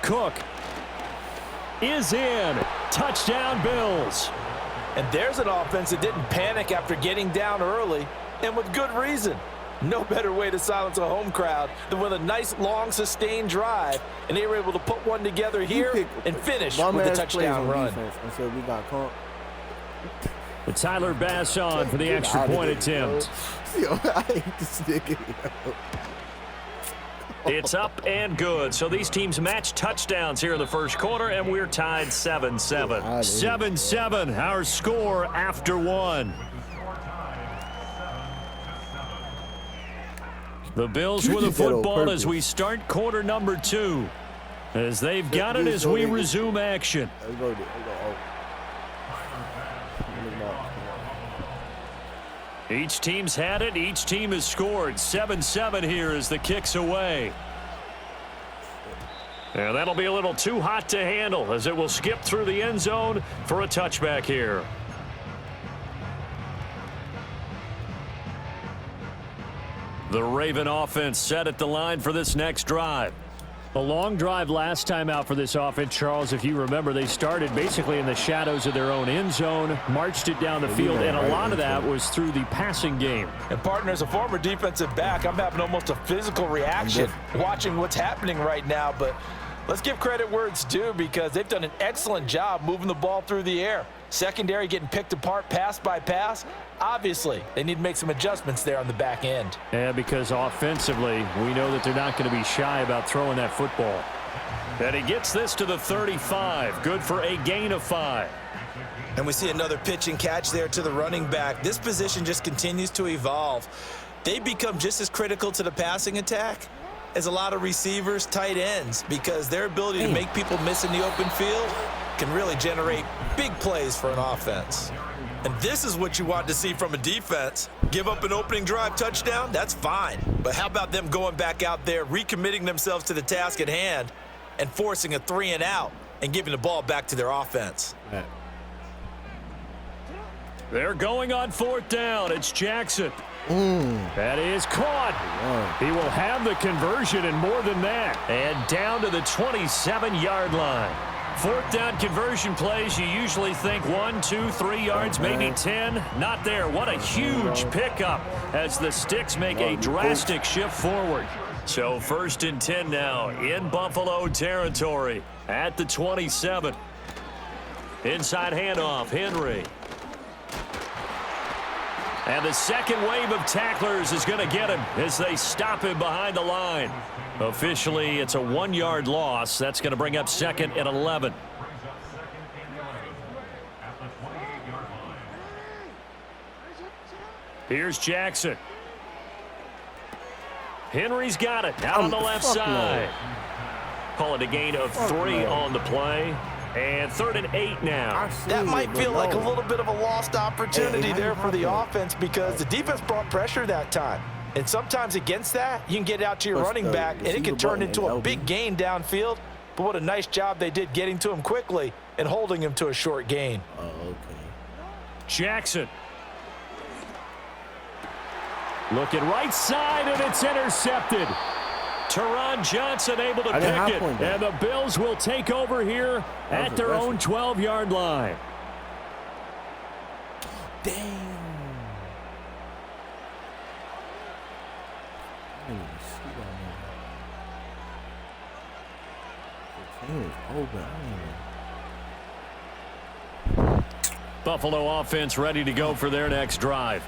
Cook is in. Touchdown, Bills. And there's an offense that didn't panic after getting down early, and with good reason. No better way to silence a home crowd than with a nice, long, sustained drive, and they were able to put one together here and finish with a touchdown run. Until we got caught. With Tyler Bass on for the extra point attempt. Yo, I hate this nigga. It's up and good. So these teams match touchdowns here in the first quarter, and we're tied 7-7. 7-7, our score after 1. The Bills with the football as we start quarter number 2. As they've got it as we resume action. Each team's had it. Each team has scored. 7-7 here as the kick's away. And that'll be a little too hot to handle as it will skip through the end zone for a touchback here. The Raven offense set at the line for this next drive. A long drive last time out for this offense, Charles. If you remember, they started basically in the shadows of their own end zone, marched it down the field, and a lot of that was through the passing game. And, partner, as a former defensive back, I'm having almost a physical reaction watching what's happening right now. But Let's give credit where it's due because they've done an excellent job moving the ball through the air. Secondary getting picked apart pass by pass. Obviously, they need to make some adjustments there on the back end. Yeah, because offensively, we know that they're not going to be shy about throwing that football. And he gets this to the 35. Good for a gain of 5. And we see another pitch and catch there to the running back. This position just continues to evolve. They become just as critical to the passing attack as a lot of receivers, tight ends, because their ability to make people miss in the open field can really generate big plays for an offense. And this is what you want to see from a defense. Give up an opening drive touchdown, that's fine. But how about them going back out there, recommitting themselves to the task at hand, and forcing a 3 and out and giving the ball back to their offense? Yeah. They're going on 4th down. It's Jackson. That is caught. He will have the conversion and more than that. And down to the 27-yard line. 4th down conversion plays, you usually think 1, 2, 3 yards, maybe 10. Not there. What a huge pickup as the Sticks make a drastic shift forward. So 1st and 10 now in Buffalo territory at the 27. Inside handoff, Henry. And the second wave of tacklers is going to get him as they stop him behind the line. Officially, it's a 1-yard loss. That's going to bring up 2nd and 11. Here's Jackson. Henry's got it out on the left side. Call it a gain of 3 on the play. And 3rd and 8 now. That might feel like a little bit of a lost opportunity there for the offense because the defense brought pressure that time. And sometimes against that, you can get out to your running back, and it can turn into a big gain downfield. But what a nice job they did getting to him quickly and holding him to a short gain. Oh, okay. Jackson. Looking right side, and it's intercepted. Teron Johnson able to pick it, and the Bills will take over here at their own 12-yard line. Damn. Buffalo offense ready to go for their next drive.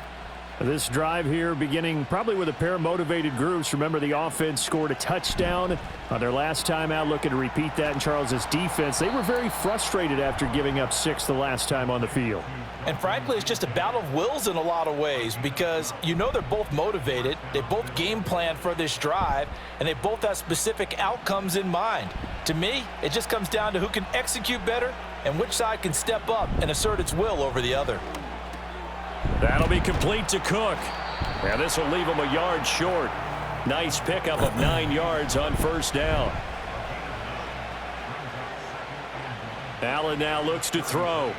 This drive here beginning probably with a pair of motivated groups. Remember, the offense scored a touchdown on their last time out, looking to repeat that in Charles's defense. They were very frustrated after giving up 6 the last time on the field. And frankly, it's just a battle of wills in a lot of ways because you know they're both motivated, they both game plan for this drive, and they both have specific outcomes in mind. To me, it just comes down to who can execute better and which side can step up and assert its will over the other. That'll be complete to Cook. And this will leave him a yard short. Nice pickup of 9 yards on 1st down. Allen now looks to throw.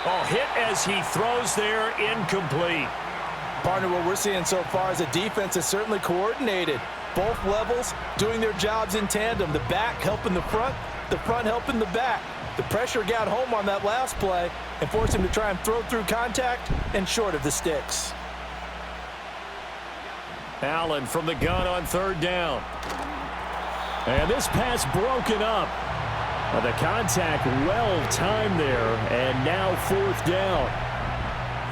Oh, hit as he throws there, incomplete. Partner, what we're seeing so far is a defense is certainly coordinated. Both levels doing their jobs in tandem. The back helping the front helping the back. The pressure got home on that last play and forced him to try and throw through contact and short of the sticks. Allen from the gun on 3rd down. And this pass broken up. The contact well timed there, and now 4th down.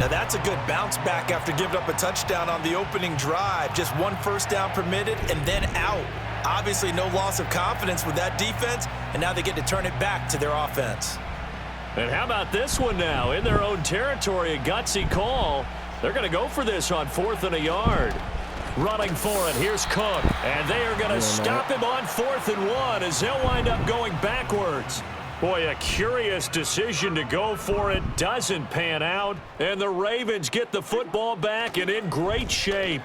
Now that's a good bounce back after giving up a touchdown on the opening drive. Just 1 first down permitted and then out. Obviously no loss of confidence with that defense, and now they get to turn it back to their offense. And how about this one now? In their own territory, a gutsy call. They're going to go for this on 4th and a yard. Running for it, here's Cook. And they are going to stop him on 4th and 1 as they'll wind up going backwards. Boy, a curious decision to go for it. Doesn't pan out. And the Ravens get the football back and in great shape.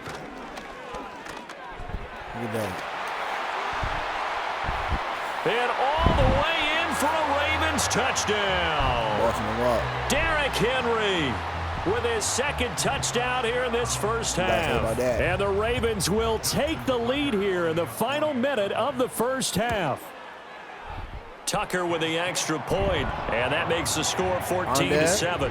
Look at that. And all the way in for a Ravens touchdown. Watching the rock. Derrick Henry with his 2nd touchdown here in this first half. And the Ravens will take the lead here in the final minute of the first half. Tucker with the extra point, and that makes the score 14-7.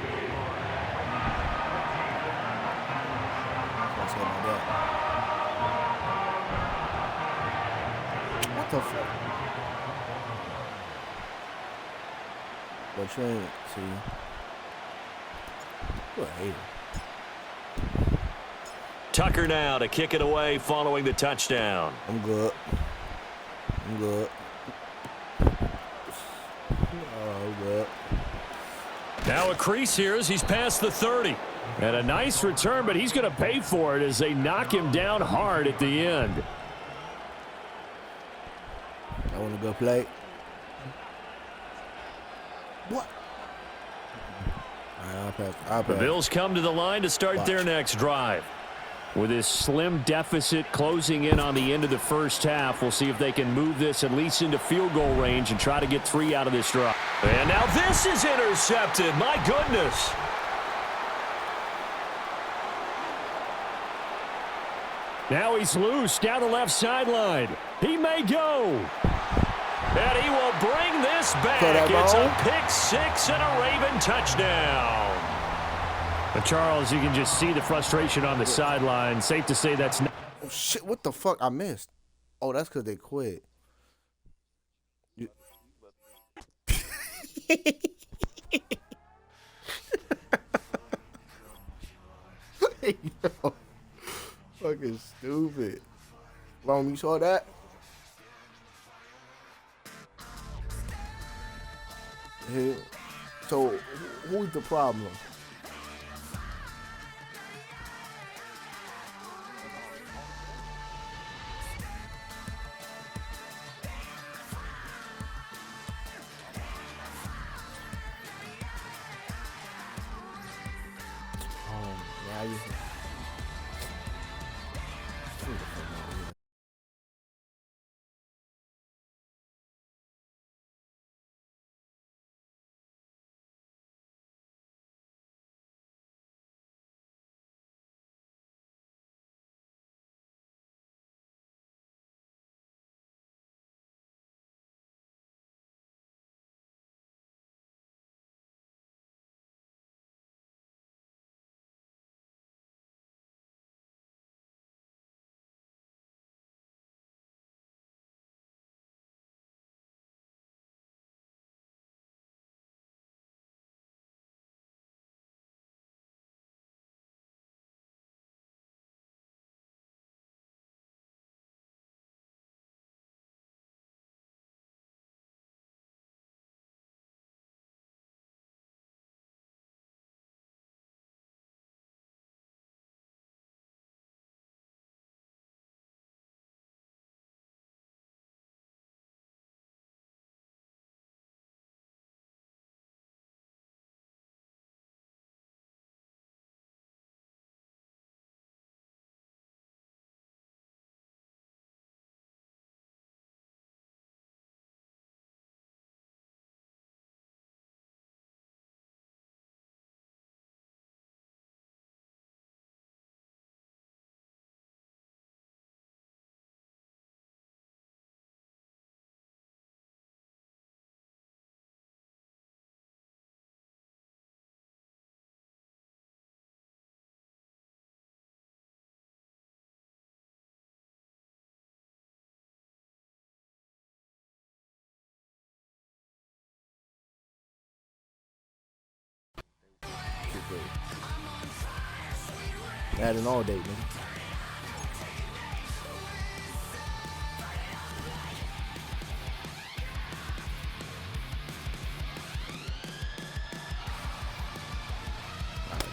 the fuck? But you ain't, see. You're a hater. Tucker now to kick it away following the touchdown. I'm good. I'm good. Oh, good. Now a crease here as he's past the 30. And a nice return, but he's going to pay for it as they knock him down hard at the end. I want to go play. What? All right, I'll pass. The Bills come to the line to start their next drive. With this slim deficit closing in on the end of the first half, we'll see if they can move this at least into field goal range and try to get 3 out of this drive. And now this is intercepted. My goodness. Now he's loose down the left sideline. He may go. And he will bring this back. It's a pick 6 and a Raven touchdown. But Charles, you can just see the frustration on the sideline. Safe to say that's not. Oh, shit, what the fuck? I missed. Oh, that's because they quit. Yo, fucking stupid. Rome, you saw that? Hey, so, who's the problem? Now you. Madden all day, nigga.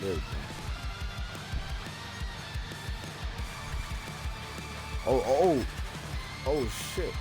There we go. Oh, shit.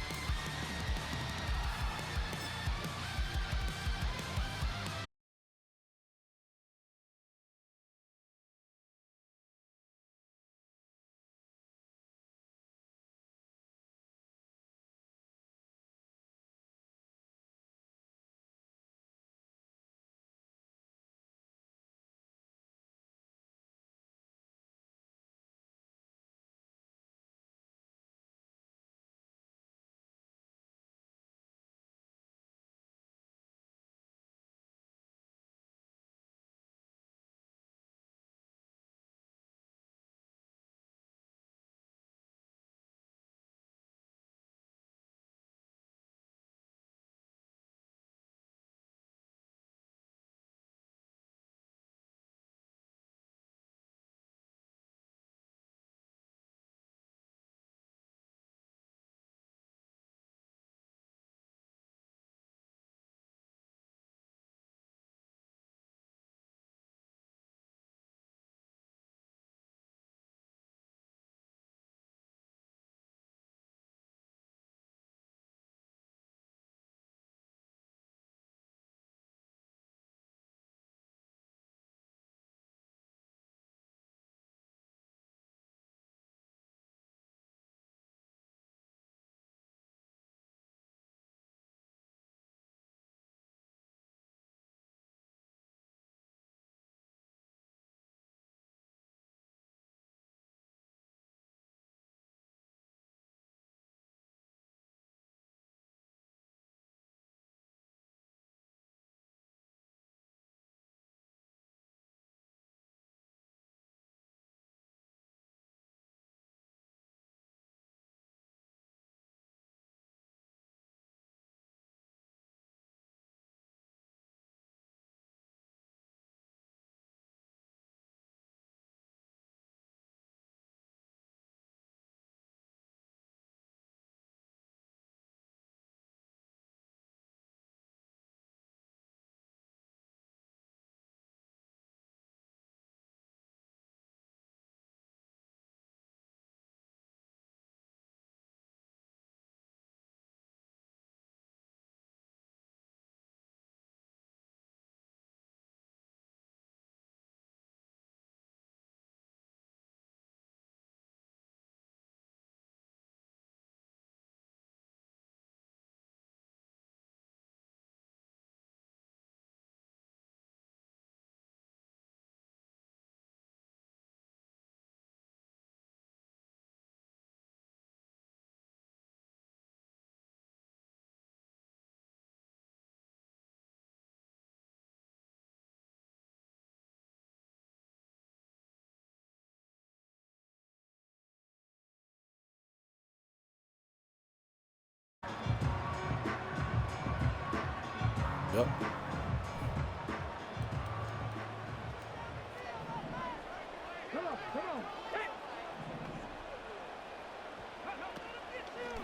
Yep.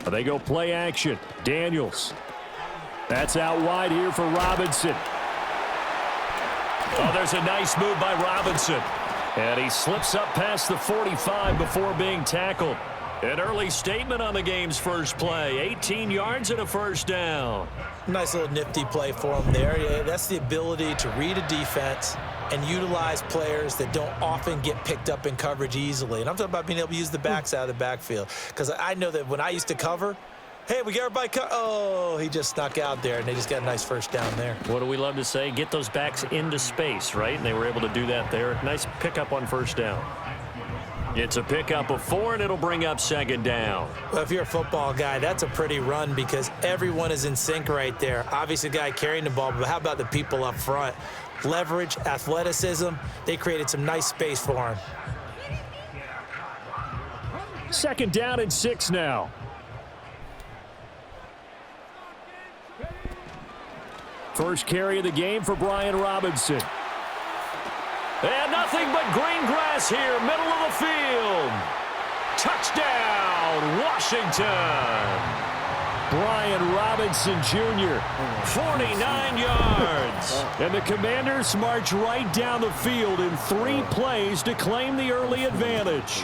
They go play action. Daniels. That's out wide here for Robinson. Oh, there's a nice move by Robinson. And he slips up past the 45 before being tackled. An early statement on the game's first play. 18 yards and a first down. Nice little nifty play for him there. Yeah, that's the ability to read a defense and utilize players that don't often get picked up in coverage easily. And I'm talking about being able to use the backs out of the backfield. Because I know that when I used to cover, hey, we got everybody oh, he just snuck out there, and they just got a nice first down there. What do we love to say? Get those backs into space, right? And they were able to do that there. Nice pickup on first down. It's a pickup of 4, and it'll bring up second down. Well, if you're a football guy, that's a pretty run because everyone is in sync right there. Obviously, the guy carrying the ball, but how about the people up front? Leverage, athleticism, they created some nice space for him. Second down and 6 now. First carry of the game for Brian Robinson. And nothing but green grass here, middle of the field. Touchdown, Washington. Brian Robinson Jr., 49 yards. And the Commanders march right down the field in 3 plays to claim the early advantage.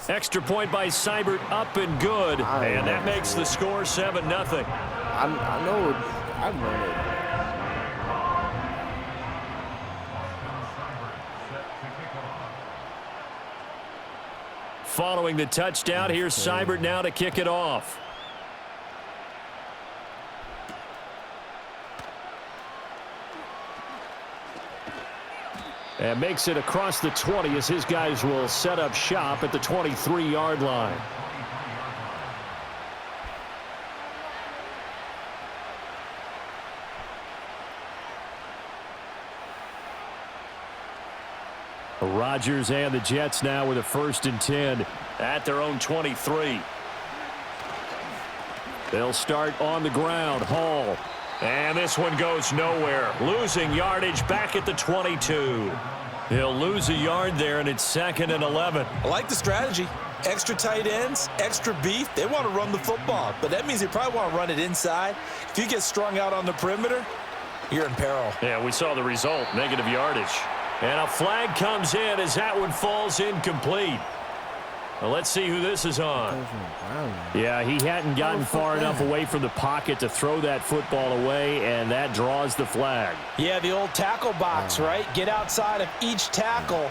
Extra point by Seibert, up and good. And that makes the score 7-0. I know it. Following the touchdown, here's Seibert now to kick it off. And makes it across the 20 as his guys will set up shop at the 23-yard line. Rodgers and the Jets now with a 1st and 10 at their own 23. They'll start on the ground. Hall. And this one goes nowhere. Losing yardage back at the 22. He'll lose a yard there, and it's 2nd and 11. I like the strategy. Extra tight ends, extra beef. They want to run the football, but that means they probably want to run it inside. If you get strung out on the perimeter, you're in peril. Yeah, we saw the result, negative yardage. And a flag comes in as that one falls incomplete. Well, let's see who this is on. Yeah, he hadn't gotten far enough away from the pocket to throw that football away, and that draws the flag. Yeah, the old tackle box, right? Get outside of each tackle,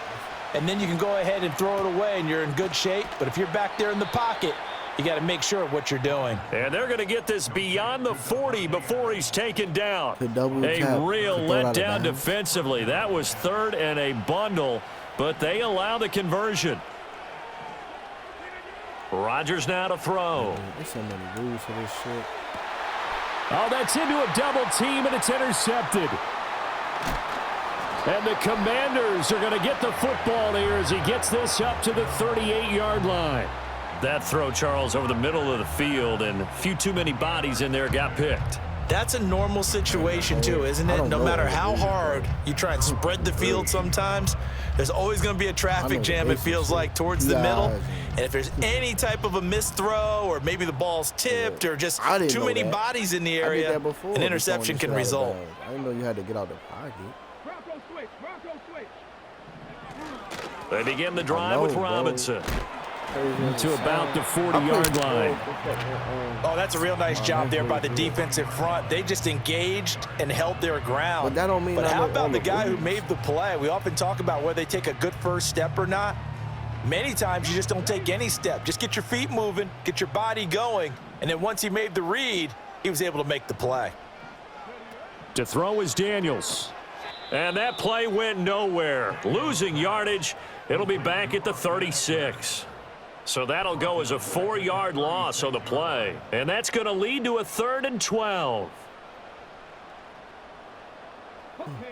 and then you can go ahead and throw it away, and you're in good shape. But if you're back there in the pocket, you got to make sure of what you're doing. And they're going to get this beyond the 40 before he's taken down. A real letdown defensively. That was 3rd and a bundle, but they allow the conversion. Rodgers now to throw. There's so many rules for this shit. Oh, that's into a double team, and it's intercepted. And the Commanders are going to get the football here as he gets this up to the 38-yard line. That throw, Charles, over the middle of the field, and a few too many bodies in there got picked. That's a normal situation, too, isn't it? No matter how hard you try and spread the field sometimes, there's always going to be a traffic jam, it feels like, towards the middle. And if there's any type of a missed throw or maybe the ball's tipped or just too many bodies in the area, an interception can result. I didn't know you had to get out the pocket. They begin the drive with Robinson. To about the 40-yard line. Oh, that's a real nice job there by the defensive front. They just engaged and held their ground. But that don't mean. But how about the guy who made the play? We often talk about whether they take a good first step or not. Many times you just don't take any step. Just get your feet moving, get your body going, and then once he made the read, he was able to make the play. To throw is Daniels. And that play went nowhere. Losing yardage. It'll be back at the 36. So that'll go as a 4-yard loss on the play. And that's going to lead to a 3rd and 12.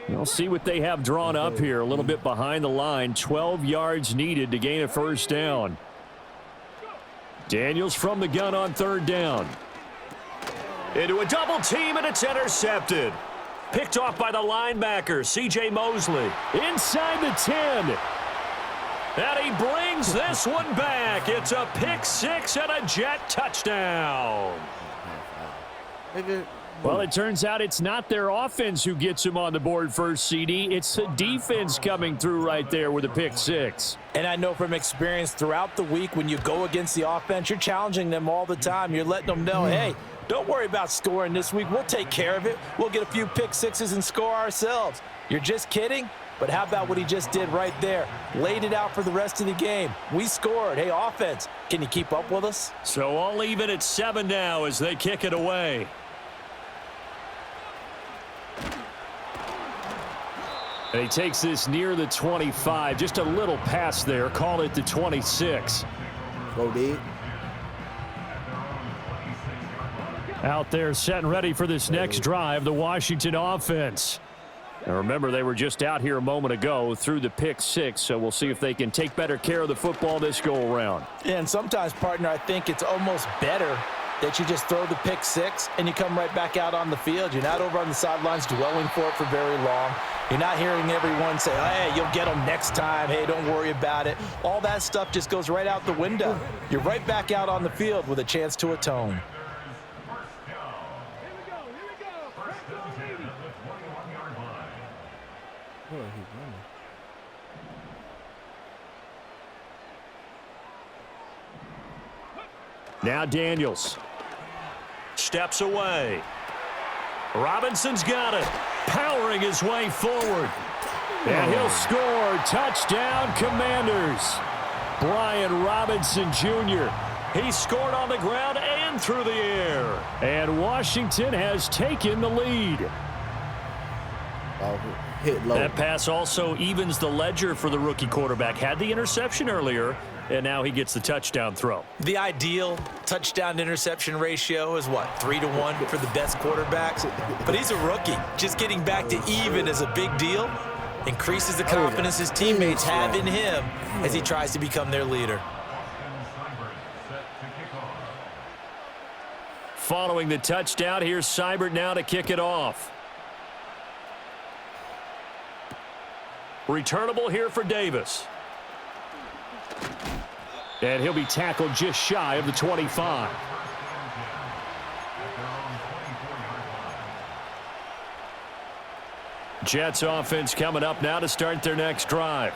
We'll see what they have drawn up here. A little bit behind the line. 12 yards needed to gain a first down. Daniels from the gun on 3rd down. Into a double team, and it's intercepted. Picked off by the linebacker, C.J. Mosley. Inside the 10. And he brings this one back. It's a pick six and a Jet touchdown. Well, it turns out it's not their offense who gets him on the board first, CD. It's the defense coming through right there with a pick six. And I know from experience throughout the week when you go against the offense, you're challenging them all the time. You're letting them know, hey, don't worry about scoring this week. We'll take care of it. We'll get a few pick sixes and score ourselves. You're just kidding? But how about what he just did right there? Laid it out for the rest of the game. We scored. Hey, offense, can you keep up with us? So all even at 7 now as they kick it away. And he takes this near the 25. Just a little pass there. Call it the 26. Go deep. Out there set and ready for this next drive, the Washington offense. Now remember, they were just out here a moment ago through the pick six, so we'll see if they can take better care of the football this go-around. Yeah, and sometimes, partner, I think it's almost better that you just throw the pick six and you come right back out on the field. You're not over on the sidelines dwelling for it for very long. You're not hearing everyone say, hey, you'll get them next time. Hey, don't worry about it. All that stuff just goes right out the window. You're right back out on the field with a chance to atone. Now Daniels steps away. Robinson's got it, powering his way forward. And he'll score. Touchdown, Commanders. Brian Robinson Jr. He scored on the ground and through the air. And Washington has taken the lead. Hit low. That pass also evens the ledger for the rookie quarterback. Had the interception earlier, and now he gets the touchdown throw. The ideal touchdown-interception ratio is what, 3-to-1 for the best quarterbacks? But he's a rookie. Just getting back to even is a big deal. Increases the confidence his teammates have in him as he tries to become their leader. Following the touchdown, here's Seibert now to kick it off. Returnable here for Davis. And he'll be tackled just shy of the 25. Jets offense coming up now to start their next drive.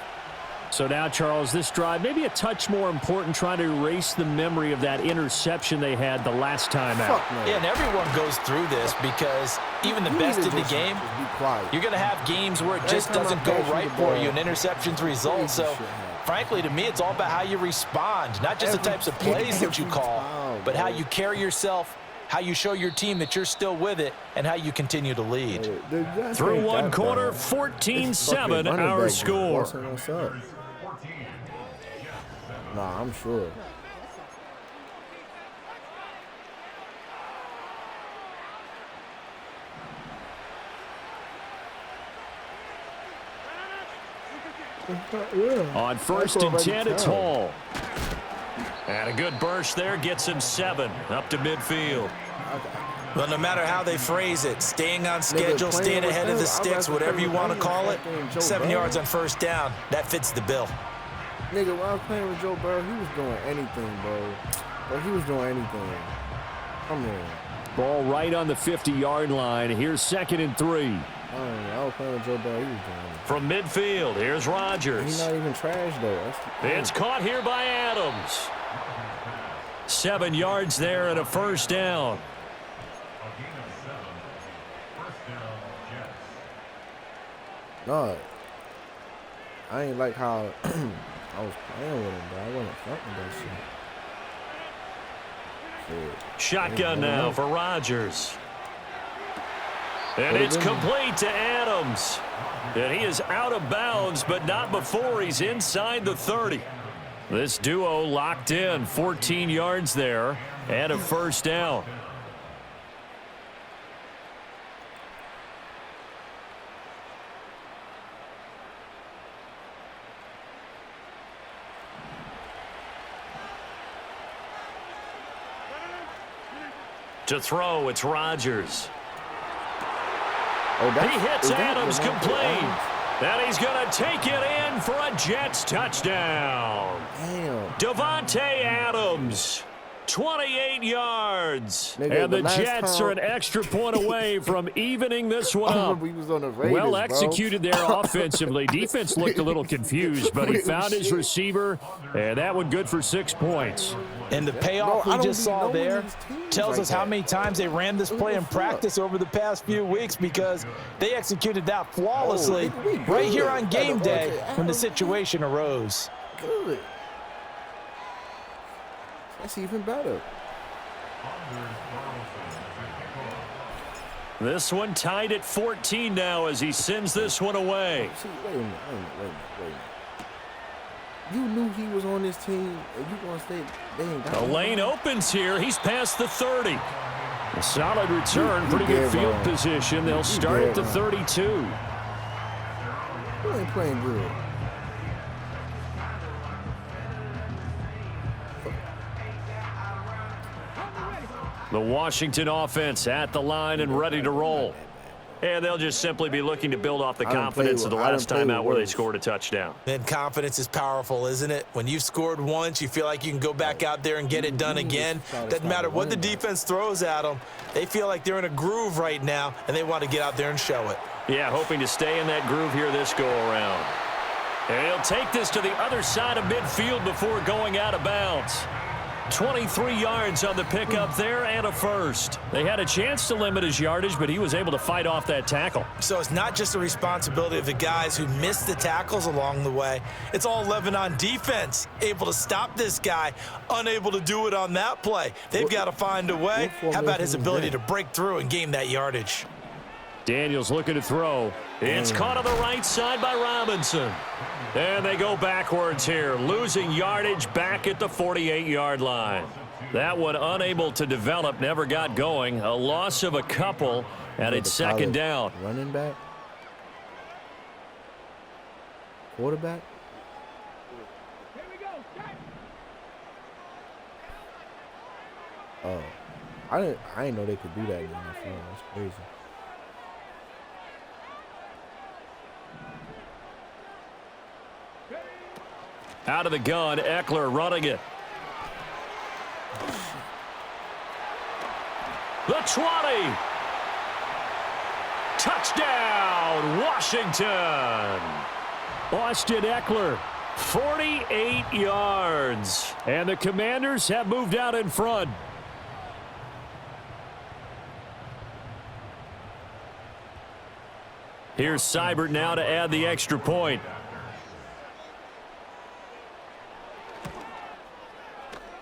So now, Charles, this drive maybe a touch more important, trying to erase the memory of that interception they had the last time out. Yeah, and everyone goes through this because even the best in the game, you're going to have games where it just doesn't go right for you, and interceptions result. So, frankly, to me, it's all about how you respond, not just the types of plays that you call, but how you carry yourself, how you show your team that you're still with it, and how you continue to lead. Through one quarter, 14-7 our score. Nah, I'm sure. On first and 10, it's Hall. And a good burst there gets him 7 up to midfield. Well, no matter how they phrase it, staying on schedule, staying ahead of the sticks, whatever you want to call it, 7 yards on first down, that fits the bill. Nigga, when I was playing with Joe Burrow, he was doing anything, bro. Bro, he was doing anything. Come on. Ball right on the 50-yard line. Here's 2nd and 3. I was playing with Joe Burrow. He was doing anything. From midfield, here's Rodgers. He's not even trash, though. It's caught here by Adams. 7 yards there and a first down. No, I ain't like how I was playing with him, but I wasn't fronting that shit. Shotgun now for Rodgers. And it's complete to Adams. And he is out of bounds, but not before he's inside the 30. This duo locked in, 14 yards there and a first down. To throw, it's Rodgers. Oh, He hits Adams complete. And he's going to take it in for a Jets touchdown. Damn. Davante Adams, 28 yards. Nigga, and the Jets are an extra point away from evening this one up. He was on the Raiders, Well executed there offensively. Defense looked a little confused, but he found his receiver, and that one good for 6 points. And the payoff we just saw there tells us how many times they ran this play in practice over the past few weeks, because they executed that flawlessly right here on game day when the situation arose. Good. That's even better. This one tied at 14 now as he sends this one away. See, wait a minute. You knew he was on this team, and you gonna stay. The lane opens here. He's past the 30. A solid return, pretty good field position. They'll start at the 32. You ain't playing good. The Washington offense at the line and ready to roll. And they'll just simply be looking to build off the confidence of the last time out where they scored a touchdown. And confidence is powerful, isn't it? When you've scored once, you feel like you can go back out there and get it done again. Doesn't matter what the defense throws at them. They feel like they're in a groove right now, and they want to get out there and show it. Yeah, hoping to stay in that groove here this go-around. And he'll take this to the other side of midfield before going out of bounds. 23 yards on the pickup there and a first. They had a chance to limit his yardage, but he was able to fight off that tackle. So it's not just the responsibility of the guys who missed the tackles along the way. It's all 11 on defense, able to stop this guy, unable to do it on that play. They've got to find a way. How about his ability to break through and gain that yardage? Daniels looking to throw. It's caught on the right side by Robinson. And they go backwards here, losing yardage back at the 48-yard line. That one unable to develop, never got going. A loss of a couple, and it's second down. Running back? Quarterback? Oh. I didn't know they could do that in the NFL. That's crazy. Out of the gun, Eckler running it. The 20. Touchdown, Washington. Austin Eckler, 48 yards. And the Commanders have moved out in front. Here's Seibert now to add the extra point.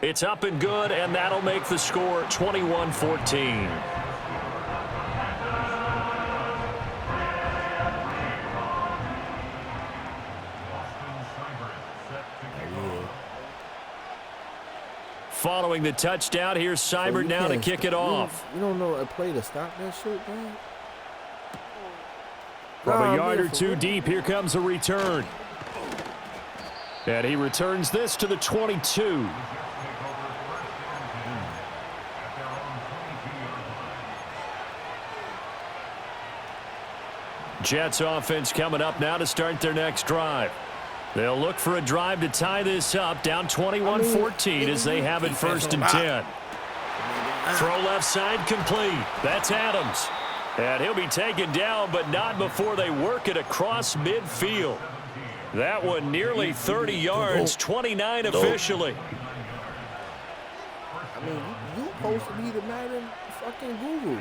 It's up and good, and that'll make the score 21-14. Following the touchdown, here's Seibert now to kick it off. You don't know a play to stop that shit, man? From a yard or two deep, here comes a return. And he returns this to the 22. Jets offense coming up now to start their next drive. They'll look for a drive to tie this up, down 21-14 as they have it 1st and 10. Throw left side complete. That's Adams. And he'll be taken down, but not before they work it across midfield. That one nearly 30 yards, 29 officially. I mean, you supposed to be the Madden fucking guru.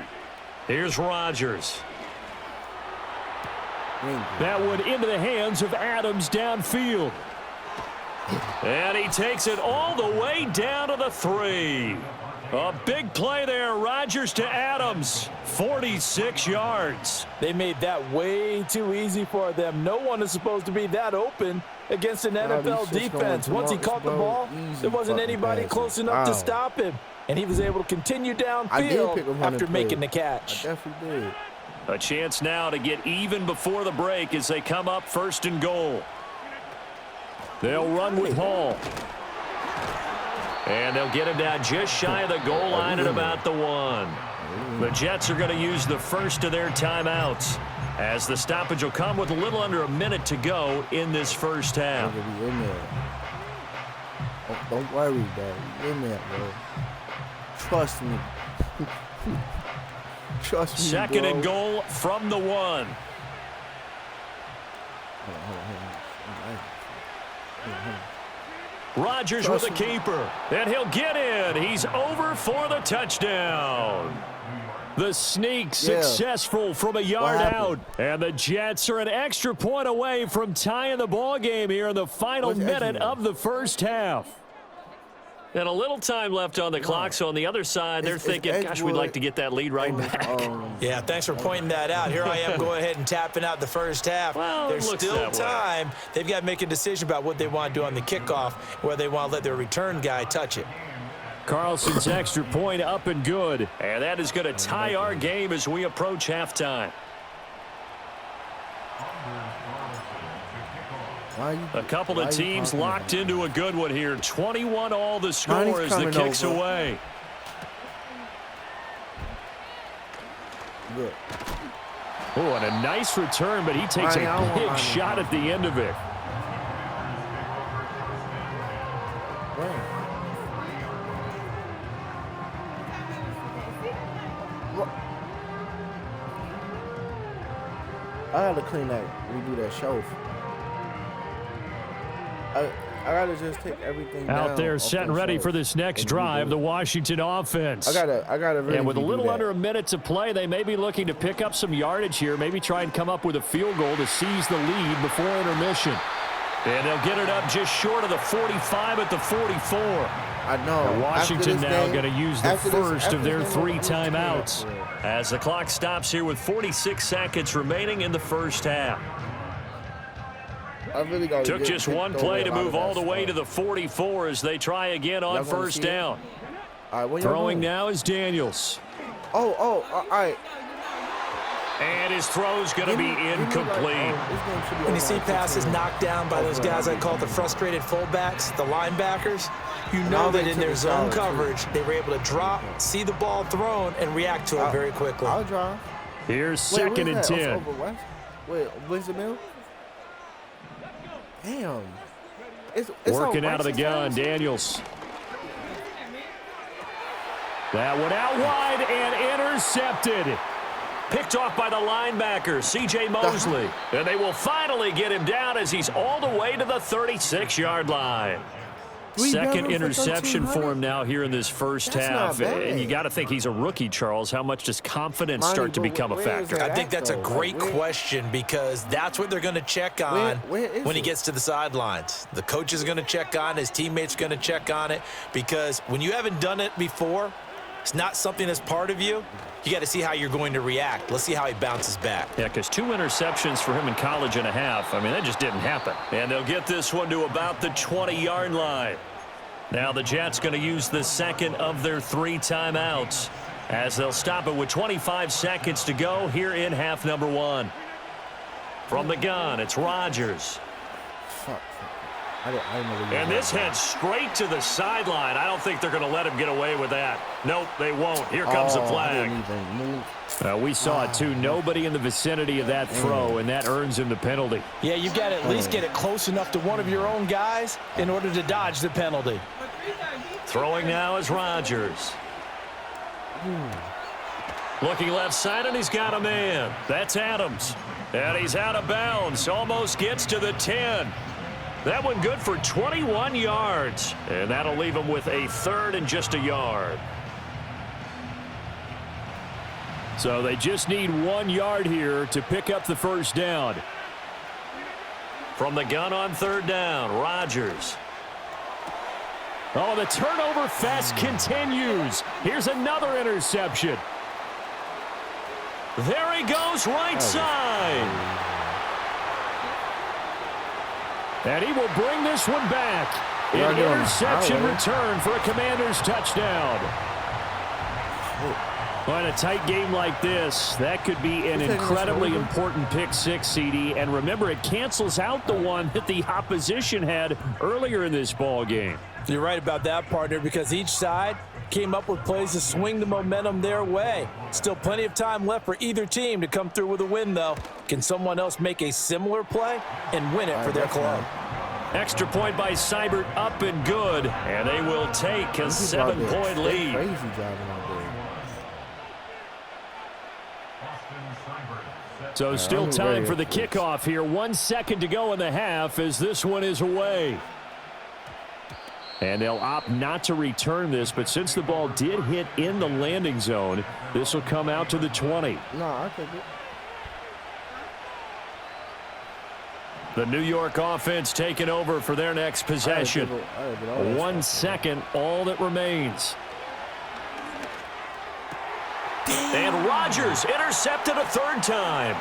Here's Rodgers. That one into the hands of Adams downfield. And he takes it all the way down to the 3. A big play there, Rodgers to Adams, 46 yards. They made that way too easy for them. No one is supposed to be that open against an NFL defense. Once he caught the ball, there wasn't anybody close enough to stop him. And he was able to continue downfield after making the catch. I definitely did. A chance now to get even before the break as they come up 1st and goal. They'll run with Hall. And they'll get him down just shy of the goal line at about the 1. The Jets are going to use the first of their timeouts, as the stoppage will come with a little under a minute to go in this first half. Don't worry, bro. You're in there, bro. Trust me. Trust me, Second bro. and goal from the 1. Rodgers with a keeper, and he'll get in. He's over for the touchdown. The sneak successful from a yard out, and the Jets are an extra point away from tying the ball game here in the final minute of the first half. And a little time left on the clock, so on the other side, they're thinking, gosh, we'd like to get that lead right back. Yeah, thanks for pointing that out. Here I am going ahead and tapping out the first half. Well, there's still time. They've got to make a decision about what they want to do on the kickoff, whether they want to let their return guy touch it. Carlson's extra point up and good, and that is going to tie our game as we approach halftime. A couple of teams locked into a good one here. 21 all the score as the kick's away. Good. Oh, and a nice return, but he takes a big shot at the end of it. I gotta clean that, redo that shelf. I gotta just take everything out there, set and ready for this next drive, the Washington offense. I gotta really. And with a little under a minute to play, they may be looking to pick up some yardage here, maybe try and come up with a field goal to seize the lead before intermission. And they'll get it up just short of the 45 at the 44. I know. And Washington now going to use the first of their 3 timeouts as the clock stops here with 46 seconds remaining in the first half. Took just one play to move all the way to the 44 as they try again on first down. Throwing now is Daniels. All right. And his throw's going to be incomplete. When you see passes knocked down by those guys I call the frustrated fullbacks, the linebackers, you know that in their zone coverage, they were able to drop, see the ball thrown, and react to it very quickly. I'll drive. Here's second and 10. Wait, Winston Mill? Damn. It's working out of the gun, Daniels. That one out wide and intercepted. Picked off by the linebacker, C.J. Mosley. And they will finally get him down as he's all the way to the 36-yard line. Second interception for him now here in this first half. And you got to think he's a rookie, Charles. How much does confidence start to become a factor? I think that's a great question because that's what they're going to check on when he gets to the sidelines. The coach is going to check on it. His teammates are going to check on it because when you haven't done it before, it's not something that's part of you. You got to see how you're going to react. Let's see how he bounces back. Yeah, because 2 interceptions for him in college and a half. I mean, that just didn't happen. And they'll get this one to about the 20-yard line. Now the Jets going to use the second of their 3 timeouts as they'll stop it with 25 seconds to go here in half number 1. From the gun, it's Rodgers. And this heads straight to the sideline. I don't think they're going to let him get away with that. Nope, they won't. Here comes the flag. We saw it, too. Nobody in the vicinity of that throw, and that earns him the penalty. Yeah, you've got to at least get it close enough to one of your own guys in order to dodge the penalty. Throwing now is Rodgers. Looking left side, and he's got a man. That's Adams. And he's out of bounds. Almost gets to the 10. That one good for 21 yards. And that'll leave him with a 3rd and just a yard. So they just need 1 yard here to pick up the first down. From the gun on 3rd down, Rodgers. Oh, the turnover fest continues. Here's another interception. There he goes, right side. And he will bring this one back. An interception return for a Commander's touchdown. Well, in a tight game like this, that could be an incredibly important pick six, CD. And remember, it cancels out the one that the opposition had earlier in this ball game. You're right about that, partner, because each side came up with plays to swing the momentum their way. Still plenty of time left for either team to come through with a win, though. Can someone else make a similar play and win it for their club? Extra point by Seibert, up and good. And they will take a 7-point lead. Crazy driving out there. So still time for the kickoff here. 1 second to go in the half as this one is away. And they'll opt not to return this, but since the ball did hit in the landing zone, this will come out to the 20. No, I think it. The New York offense taking over for their next possession. 1 second, all that remains. And Rodgers intercepted a third time.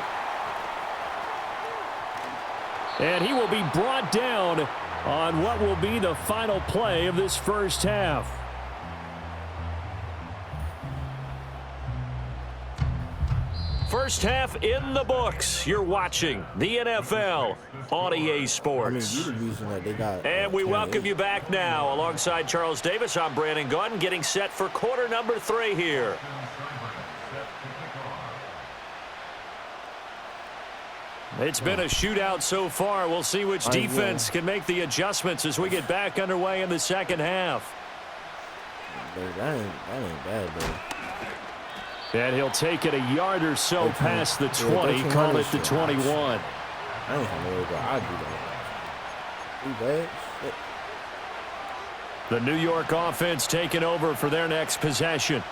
And he will be brought down on what will be the final play of this first half. First half in the books. You're watching the NFL on EA Sports. And we welcome you back now. Alongside Charles Davis, I'm Brandon Gunn, getting set for quarter number 3 here. It's been a shootout so far. We'll see which defense can make the adjustments as we get back underway in the second half. That ain't bad, though. And he'll take it a yard or so past the 20, call it the 21. I ain't have no way I do that. Too bad. Shit. The New York offense taking over for their next possession.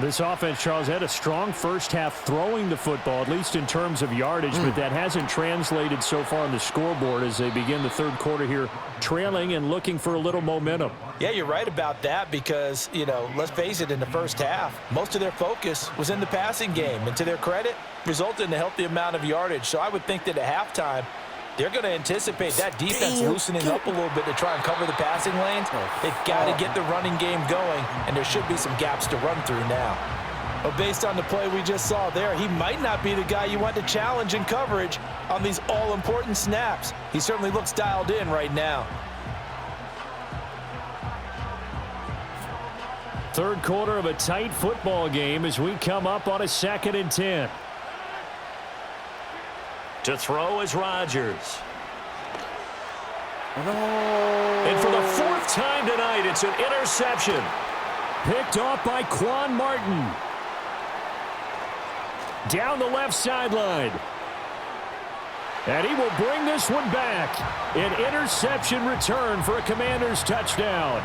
This offense, Charles, had a strong first half throwing the football, at least in terms of yardage, but that hasn't translated so far on the scoreboard as they begin the third quarter here, trailing and looking for a little momentum. Yeah, you're right about that because, you know, let's face it, in the first half, most of their focus was in the passing game, and to their credit, resulted in a healthy amount of yardage. So I would think that at halftime, they're going to anticipate that defense loosening up a little bit to try and cover the passing lanes. They've got to get the running game going, and there should be some gaps to run through now. But based on the play we just saw there, he might not be the guy you want to challenge in coverage on these all-important snaps. He certainly looks dialed in right now. Third quarter of a tight football game as we come up on a 2nd and 10. To throw is Rodgers. And for the 4th time tonight, it's an interception. Picked off by Quan Martin. Down the left sideline. And he will bring this one back. An interception return for a Commanders touchdown.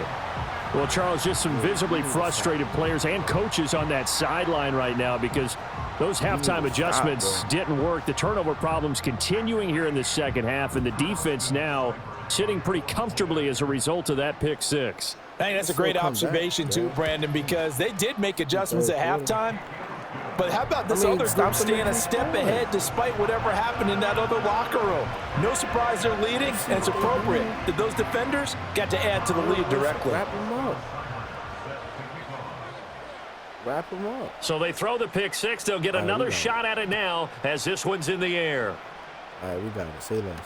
Well, Charles, just some visibly frustrated players and coaches on that sideline right now because those halftime adjustments didn't work. The turnover problems continuing here in the second half, and the defense now sitting pretty comfortably as a result of that pick six. I think that's a great observation too, Brandon, because they did make adjustments at halftime. But how about this other group staying a step ahead despite whatever happened in that other locker room? No surprise they're leading, and it's appropriate that those defenders got to add to the lead directly. Wrap them up. Wrap them up. So they throw the pick six. They'll get another shot at it now as this one's in the air. All right, we got it. Say less.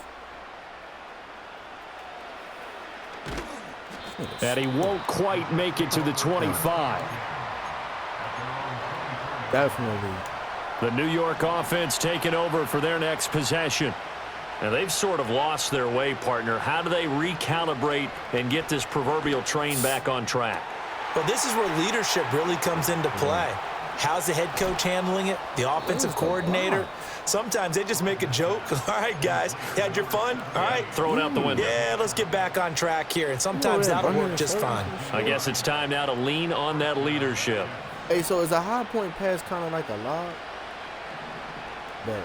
And he won't quite make it to the 25. Definitely. The New York offense taking over for their next possession. And they've sort of lost their way, partner. How do they recalibrate and get this proverbial train back on track? Well, this is where leadership really comes into play. How's the head coach handling it? The offensive coordinator? Sometimes they just make a joke. All right, guys, you had your fun? All right. Throw it out the window. Yeah, let's get back on track here. And sometimes that'll work just fine. I guess it's time now to lean on that leadership. Hey, so is a high point pass kind of like a lob? But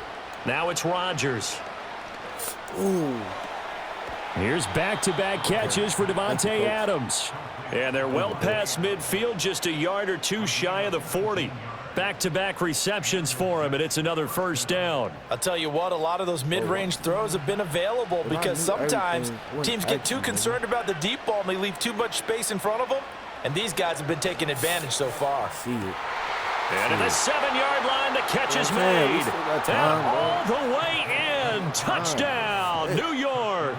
now it's Rodgers. Ooh. Here's back-to-back catches for Devontae Adams. And they're well past midfield, just a yard or two shy of the 40. Back-to-back receptions for him, and it's another first down. I'll tell you what, a lot of those mid-range throws have been available because sometimes teams get too concerned about the deep ball and they leave too much space in front of them. And these guys have been taking advantage so far. See it. And at the 7-yard line, the catch is made. And all the way in. Touchdown, New York.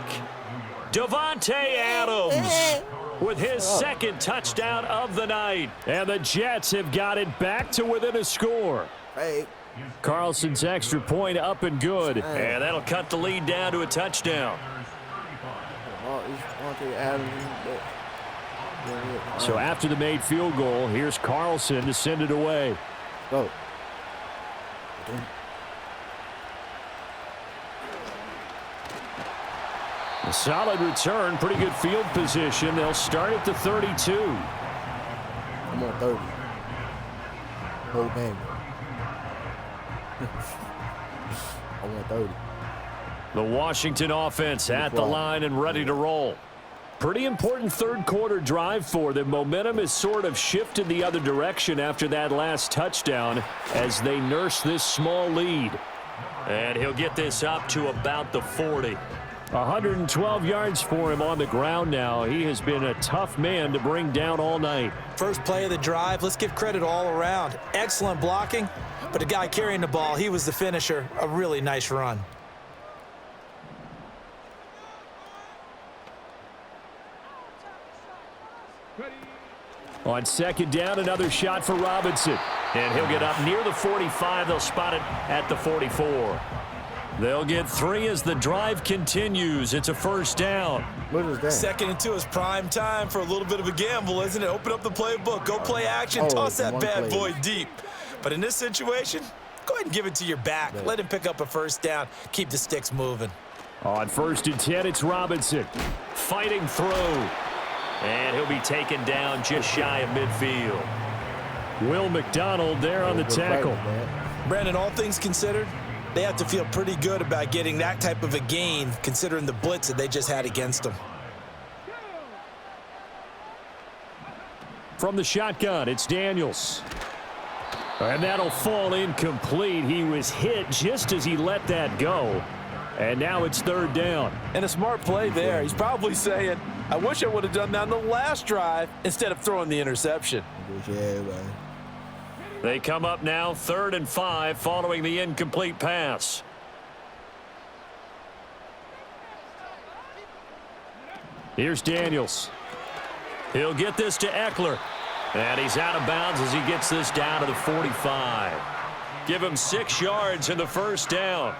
Devontae Adams with his second touchdown of the night. And the Jets have got it back to within a score. Carlson's extra point up and good. And that'll cut the lead down to a touchdown. So after the made field goal, here's Carlson to send it away. Go. A solid return, pretty good field position. They'll start at the 32. I'm on 30. Whole game. I'm on 30. The Washington offense at the line and ready to roll. Pretty important third quarter drive for them. Momentum has sort of shifted the other direction after that last touchdown as they nurse this small lead. And he'll get this up to about the 40. 112 yards for him on the ground now. He has been a tough man to bring down all night. First play of the drive, let's give credit all around. Excellent blocking, but the guy carrying the ball, he was the finisher. A really nice run. On second down, another shot for Robinson. And he'll get up near the 45. They'll spot it at the 44. They'll get 3 as the drive continues. It's a first down. What is that? 2nd and 2 is prime time for a little bit of a gamble, isn't it? Open up the playbook. Go play action. Toss that bad boy deep. But in this situation, go ahead and give it to your back. Let him pick up a first down. Keep the sticks moving. On 1st and 10, it's Robinson. Fighting through. And he'll be taken down just shy of midfield. Will McDonald there on the tackle. Brandon, all things considered, they have to feel pretty good about getting that type of a gain considering the blitz that they just had against them. From the shotgun, it's Daniels. And that'll fall incomplete. He was hit just as he let that go. And now it's 3rd down. And a smart play there. He's probably saying, I wish I would have done that on the last drive instead of throwing the interception. They come up now 3rd and 5 following the incomplete pass. Here's Daniels. He'll get this to Eckler. And he's out of bounds as he gets this down to the 45. Give him 6 yards in the first down.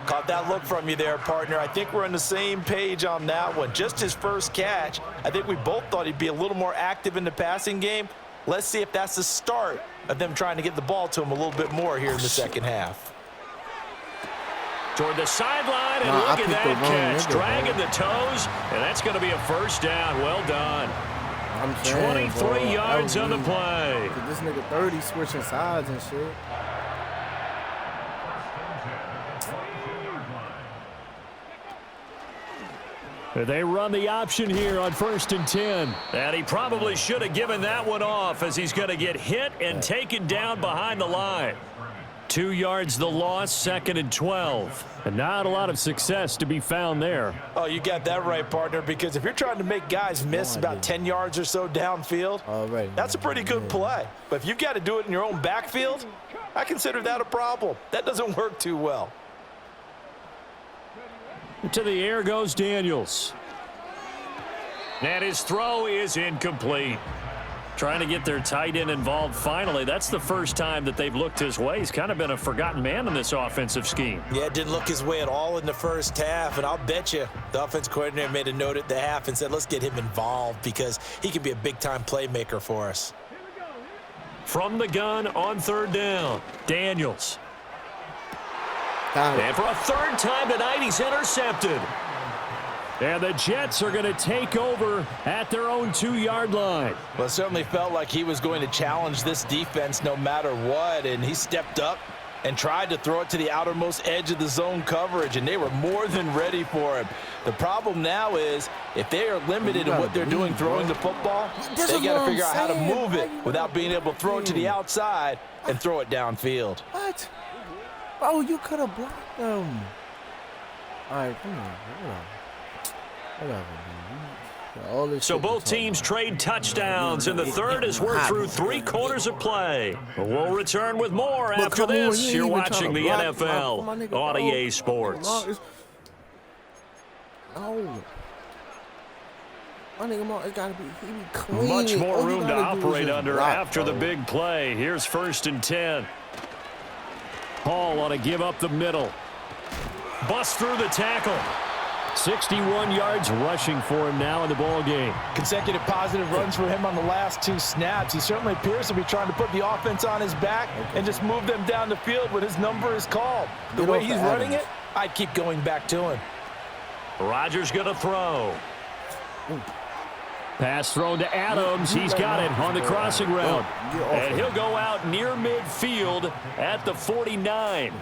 Caught that look from you there, partner. I think we're on the same page on that one. Just his first catch. I think we both thought he'd be a little more active in the passing game. Let's see if that's the start of them trying to get the ball to him a little bit more here in the second half. Toward the sideline, and look at that catch. Dragging the toes, and that's going to be a first down. Well done. 23 yards on the play. This nigga 30 switching sides and shit. They run the option here on 1st and 10. And he probably should have given that one off as he's going to get hit and taken down behind the line. 2 yards the loss, 2nd and 12. And not a lot of success to be found there. Oh, you got that right, partner, because if you're trying to make guys miss about 10 yards or so downfield, that's a pretty good play. But if you've got to do it in your own backfield, I consider that a problem. That doesn't work too well. To the air goes Daniels. And his throw is incomplete. Trying to get their tight end involved finally. That's the first time that they've looked his way. He's kind of been a forgotten man in this offensive scheme. Yeah, it didn't look his way at all in the first half, and I'll bet you the offense coordinator made a note at the half and said, let's get him involved because he can be a big-time playmaker for us. From the gun on 3rd down, Daniels. And for a 3rd time tonight, he's intercepted. And the Jets are going to take over at their own 2-yard line. Well, it certainly felt like he was going to challenge this defense no matter what, and he stepped up and tried to throw it to the outermost edge of the zone coverage, and they were more than ready for him. The problem now is if they are limited in what they're doing throwing the football, they got to figure out how to move it without being able to throw it to the outside and throw it downfield. What? Oh, you could have blocked them. All right, come on. Whatever, man. So both teams trade touchdowns, and the third as we're through 3 quarters of play. We'll return with more after this. You're watching the NFL on EA Sports. No. My nigga, it's gotta be clean. Much more room to operate under after the big play. Here's 1st and 10. Hall on a give up the middle. Bust through the tackle. 61 yards rushing for him now in the ball game. Consecutive positive runs for him on the last 2 snaps. He certainly appears to be trying to put the offense on his back and just move them down the field when his number is called. The way he's running it, I'd keep going back to him. Rodgers going to throw. Pass thrown to Adams. He's got it on the crossing route. And he'll go out near midfield at the 49.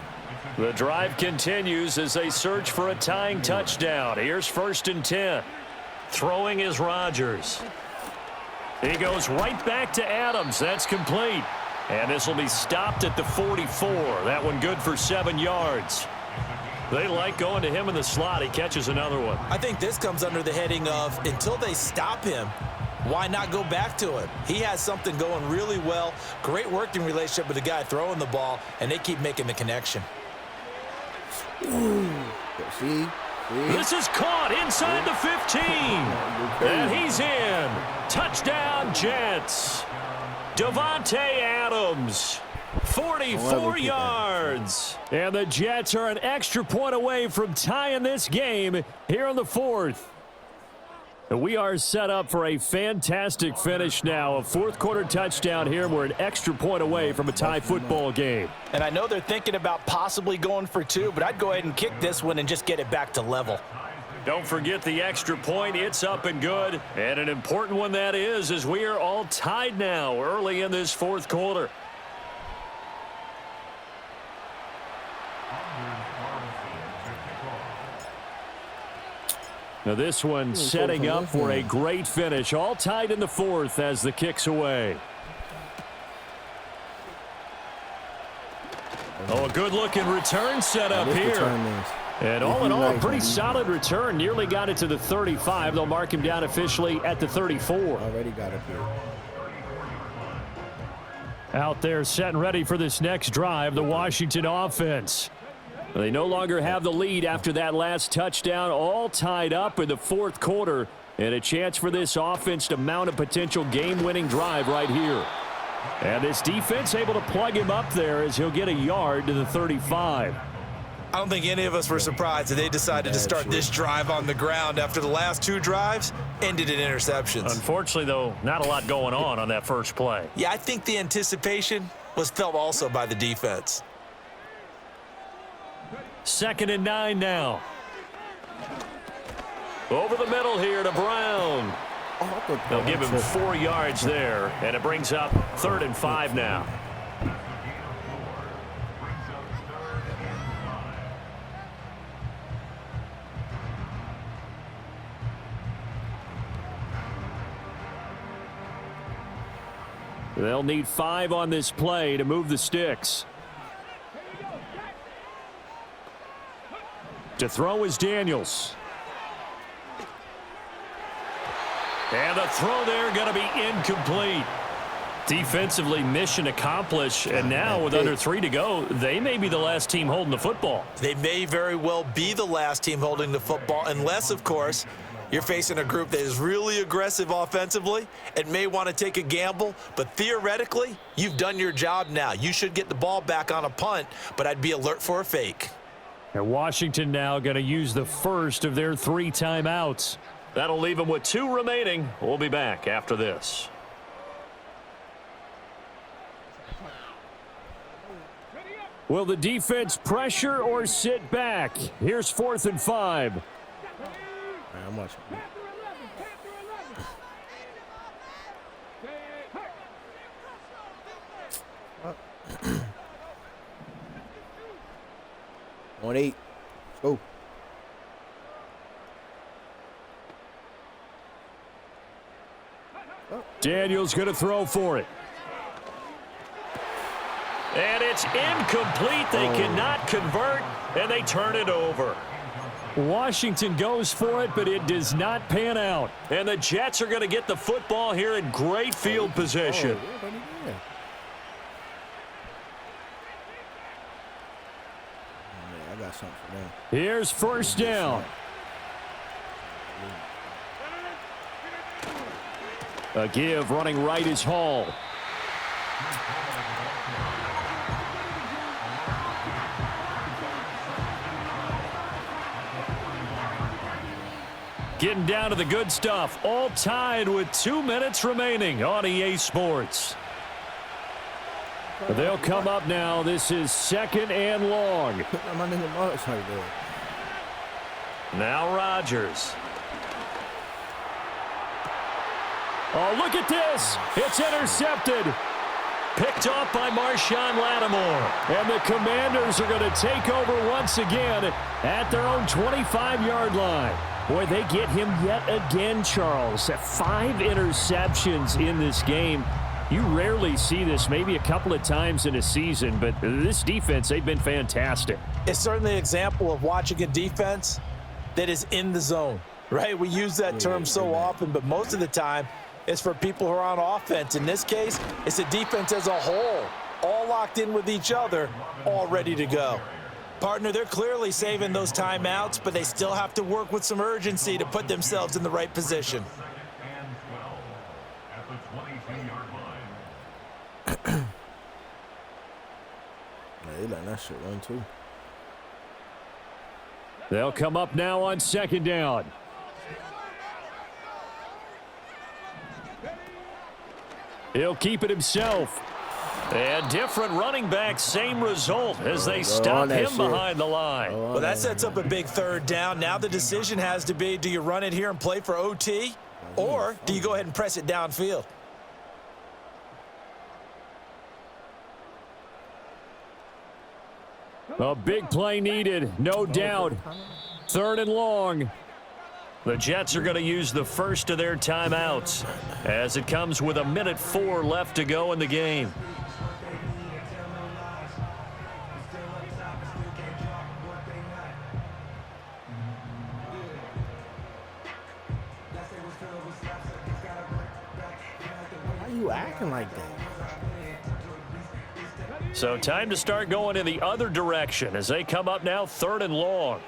The drive continues as they search for a tying touchdown. Here's 1st and 10. Throwing is Rodgers. He goes right back to Adams. That's complete. And this will be stopped at the 44. That one good for 7 yards. They like going to him in the slot. He catches another one. I think this comes under the heading of until they stop him, why not go back to him? He has something going really well. Great working relationship with the guy throwing the ball, and they keep making the connection. See? This is caught inside the 15. And he's in. Touchdown, Jets. Davante Adams. 44 yards. And the Jets are an extra point away from tying this game here in the 4th. We are set up for a fantastic finish now. A 4th quarter touchdown here. We're an extra point away from a tie football game. And I know they're thinking about possibly going for 2, but I'd go ahead and kick this one and just get it back to level. Don't forget the extra point. It's up and good. And an important one that is, as we are all tied now early in this 4th quarter. Now this one setting up for a great finish. All tied in the 4th as the kick's away. Oh, a good-looking return set up here. And all in all, a pretty solid return. Nearly got it to the 35. They'll mark him down officially at the 34. Already got it here. Out there set and ready for this next drive, the Washington offense. They no longer have the lead after that last touchdown, all tied up in the 4th quarter, and a chance for this offense to mount a potential game-winning drive right here. And this defense able to plug him up there as he'll get a yard to the 35. I don't think any of us were surprised that they decided to start this drive on the ground after the last 2 drives ended in interceptions. Unfortunately, though, not a lot going on that first play. Yeah, I think the anticipation was felt also by the defense. 2nd and 9 now. Over the middle here to Brown. They'll give him 4 yards there, and it brings up 3rd and 5 now. They'll need 5 on this play to move the sticks. To throw is Daniels. And the throw there going to be incomplete. Defensively, mission accomplished. And now with under 3 to go, they may be the last team holding the football. They may very well be the last team holding the football, unless, of course, you're facing a group that is really aggressive offensively and may want to take a gamble. But theoretically, you've done your job now. You should get the ball back on a punt, but I'd be alert for a fake. And Washington now going to use the first of their 3 timeouts. That'll leave them with 2 remaining. We'll be back after this. Will the defense pressure or sit back? Here's 4th and 5. How much? On 8. Go. Daniels going to throw for it. And it's incomplete. They cannot convert, and they turn it over. Washington goes for it, but it does not pan out. And the Jets are going to get the football here in great field position. I got something for them. Here's first down. A give running right is Hall. Getting down to the good stuff. All tied with 2 minutes remaining on EA Sports. They'll come up now. This is 2nd and long. My nigga Mark's right there. Now Rodgers. Oh, look at this. It's intercepted. Picked off by Marshawn Lattimore. And the Commanders are going to take over once again at their own 25-yard line. Boy, they get him yet again, Charles. 5 interceptions in this game. You rarely see this, maybe a couple of times in a season, but this defense, they've been fantastic. It's certainly an example of watching a defense that is in the zone, right? We use that term so often, but most of the time it's for people who are on offense. In this case, it's a defense as a whole, all locked in with each other, all ready to go. Partner, they're clearly saving those timeouts, but they still have to work with some urgency to put themselves in the right position. They let that shit run too. They'll come up now on 2nd down. He'll keep it himself. And different running backs, same result as they stop him behind the line. Well, that sets up a big 3rd down. Now the decision has to be, do you run it here and play for OT, or do you go ahead and press it downfield? A big play needed, no doubt. 3rd and long. The Jets are going to use the first of their timeouts as it comes with 1:04 left to go in the game. Why are you acting like that? So time to start going in the other direction as they come up now 3rd and long.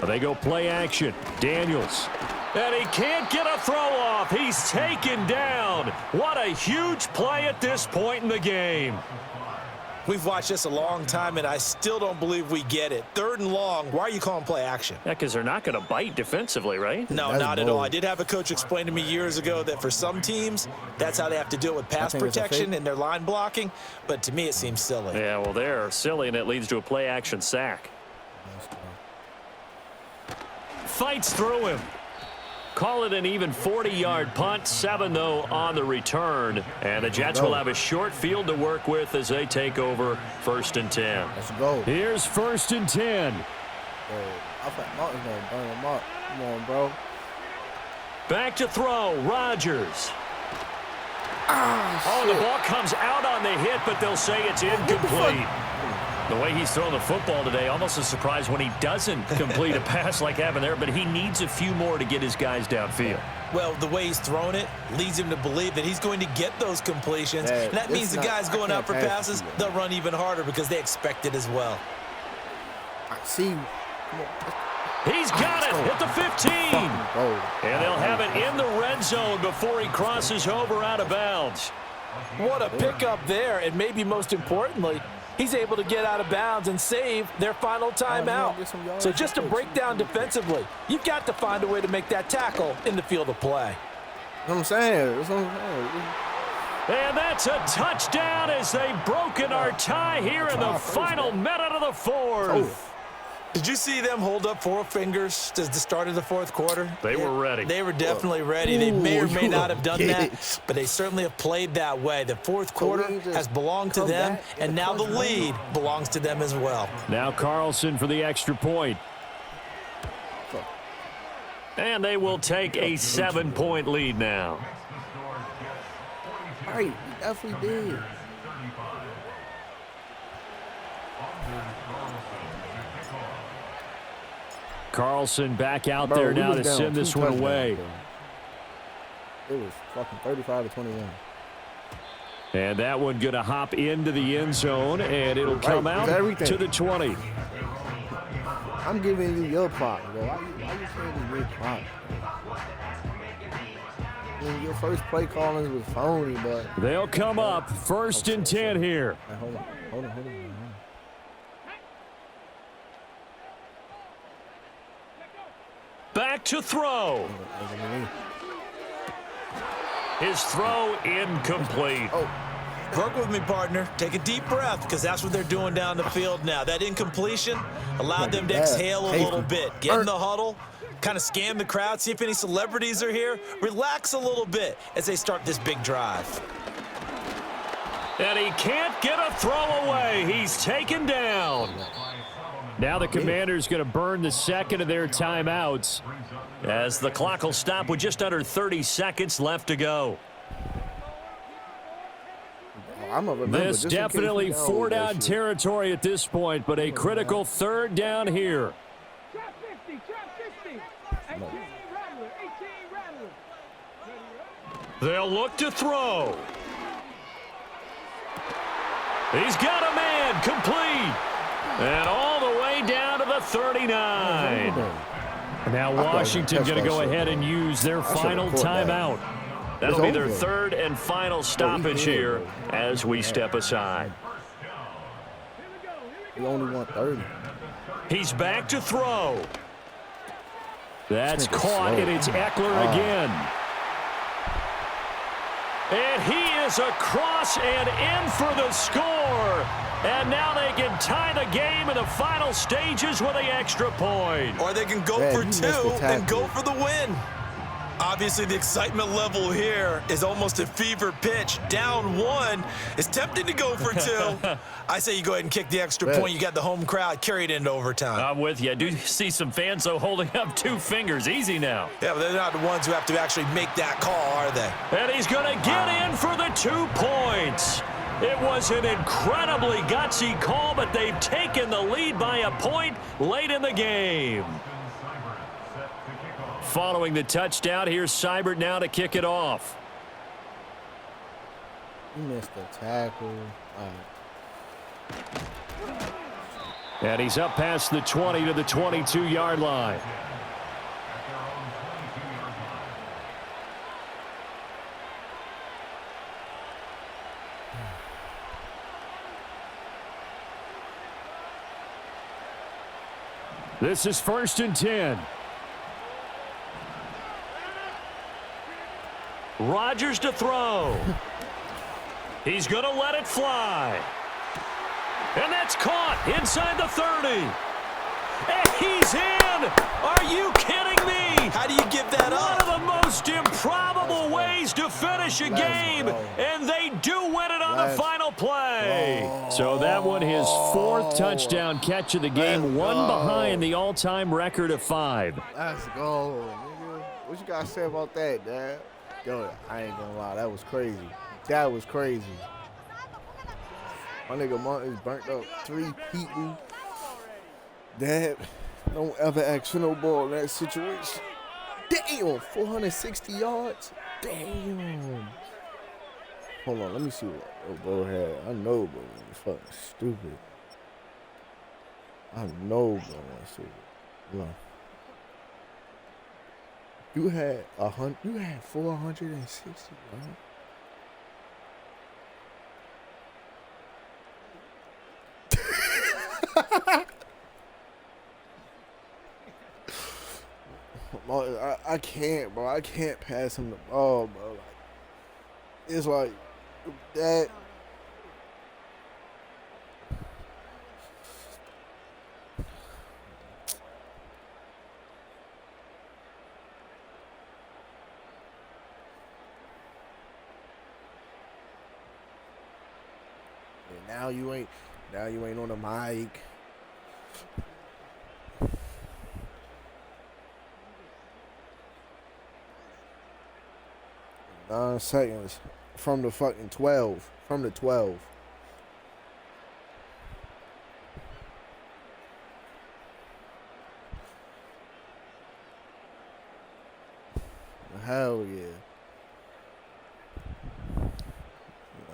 They go play action. Daniels. And he can't get a throw off. He's taken down. What a huge play at this point in the game. We've watched this a long time, and I still don't believe we get it. 3rd and long, why are you calling play action? Yeah, because they're not going to bite defensively, right? No, That's not bold. at all. I did have a coach explain to me years ago that for some teams, that's how they have to deal with pass protection and their line blocking. But to me, it seems silly. Yeah, well, they're silly, and it leads to a play action sack. Fights through him. Call it an even 40-yard punt. 7, though, on the return. And the Jets will have a short field to work with as they take over 1st and 10. Let's go. Here's 1st and 10. I thought Martin's going to burn him up. Come on, bro. Back to throw. Rodgers. Oh, the ball comes out on the hit, but they'll say it's incomplete. The way he's throwing the football today, almost a surprise when he doesn't complete a pass like happened there, but he needs a few more to get his guys downfield. Well, the way he's thrown it leads him to believe that he's going to get those completions. And that means the guys going out for passes, they'll run even harder because they expect it as well. I see. He's got it at the 15. And they'll have it in the red zone before he crosses over out of bounds. What a pickup there, and maybe most importantly, he's able to get out of bounds and save their final timeout. So just to break down defensively, you've got to find a way to make that tackle in the field of play. That's what I'm saying. That's what I'm saying. And that's a touchdown as they've broken our tie here in the final minute of the 4th. Did you see them hold up 4 fingers at the start of the 4th quarter? They were ready. They were definitely ready. They may or may not have done that, but they certainly have played that way. The 4th quarter has belonged to them, and now the lead belongs to them as well. Now Carlson for the extra point. And they will take a 7-point lead now. Right, he definitely did. Carlson back out there now to send this one away. It was fucking 35-21. And that one going to hop into the end zone, and it'll come out to the 20. I'm giving you your prop, bro. Why you saying your prop? I mean, your first play calling was phony, but... They'll come up 1st and 10 here. Right, hold on. Back to throw. His throw incomplete. Work with me, partner. Take a deep breath, because that's what they're doing down the field now. That incompletion allowed them to exhale a little bit. Get in the huddle, kind of scan the crowd, see if any celebrities are here. Relax a little bit as they start this big drive. And he can't get a throw away. He's taken down. Now the Commanders going to burn the second of their timeouts as the clock will stop with just under 30 seconds left to go. This definitely 4-down territory at this point, but a critical 3rd down here. They'll look to throw. He's got a man complete. And all the way down to the 39. Now Washington going to go ahead and use their final timeout. That'll be their 3rd and final stoppage here as we step aside. We only want 30. He's back to throw. That's caught, and it's Eckler again. And he is across and in for the score. And now they can tie the game in the final stages with an extra point. Or they can go for 2 and go for the win. Obviously, the excitement level here is almost a fever pitch. Down 1. It's tempting to go for 2. I say you go ahead and kick the extra point. You got the home crowd. Carry it into overtime. I'm with you. I do see some fans, though, holding up 2 fingers. Easy now. Yeah, but they're not the ones who have to actually make that call, are they? And he's going to get in for the 2 points. It was an incredibly gutsy call, but they've taken the lead by a point late in the game. Following the touchdown, here's Seibert now to kick it off. He missed the tackle. And he's up past the 20 to the 22-yard line. This is 1st and 10. Rodgers to throw. He's going to let it fly. And that's caught inside the 30. And he's in. Are you kidding me? How do you give that up? One of the most improbable ways to finish a game. And they do win it on the final play. So that one his 4th touchdown catch of the game. One behind the all-time record of 5. Let's go, nigga. What you got to say about that, Dad? Yo, I ain't gonna lie, that was crazy. That was crazy. My nigga Martin is burnt up 3 people. Dad, don't ever ask for no ball in that situation. Damn, 460 yards. Damn. Hold on, let me see what bro had. I know bro was fucking stupid. I know bro was stupid. Look. You had 460, right? I can't, bro. I can't pass him the ball, bro. Like, it's like that. Now you ain't on the mic. 9 seconds from the fucking 12. From the 12. Hell yeah.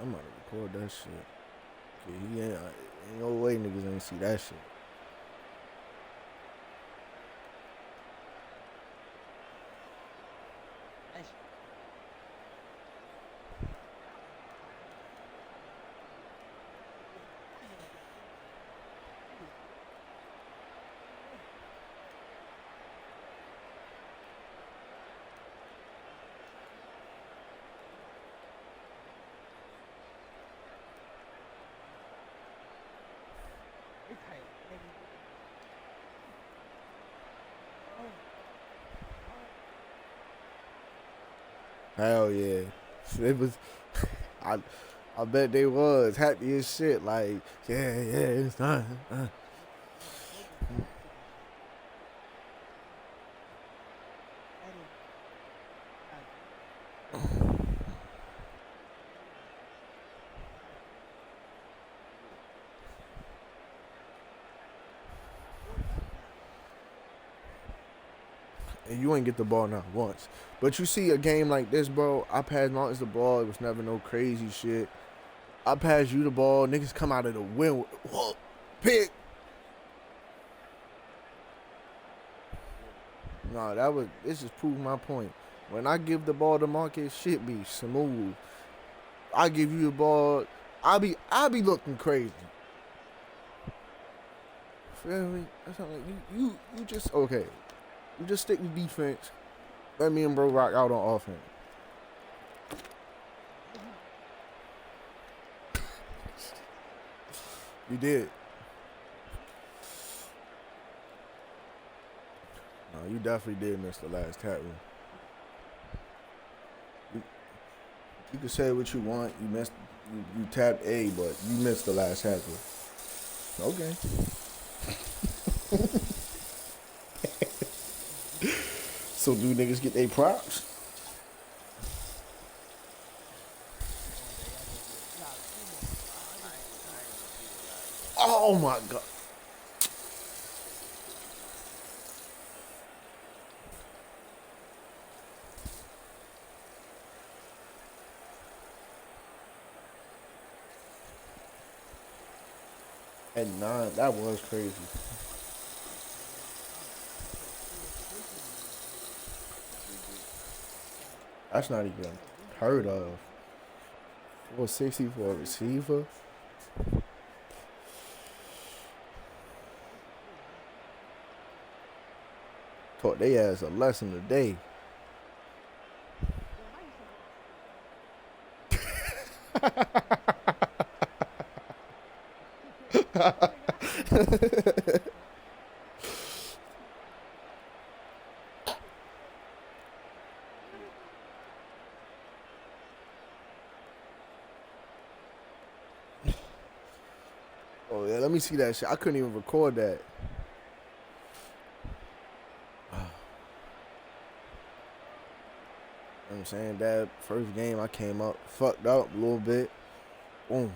I'm about to record that shit. He ain't no way niggas ain't see that shit. Hell yeah. It was I bet they was happy as shit, like, yeah, it's done. And you ain't get the ball not once. But you see a game like this, bro, I passed Martins the ball. It was never no crazy shit. I pass you the ball. Niggas come out of the wind. Whoa, pick. Nah, this just proved my point. When I give the ball to Marcus, shit be smooth. I give you the ball, I be looking crazy. Feel me? That's not like you just okay. You just stick with defense. Let me and bro rock out on offense. You did. No, you definitely did miss the last tackle. You can say what you want. You missed. You tapped A, but you missed the last tackle. Okay. So do niggas get their props? Oh my god. At 9, that was crazy. That's not even heard of. 460 for a receiver. Taught they ass a lesson today. Oh yeah, let me see that shit. I couldn't even record that. You know what I'm saying? That first game I came up, fucked up a little bit. Boom.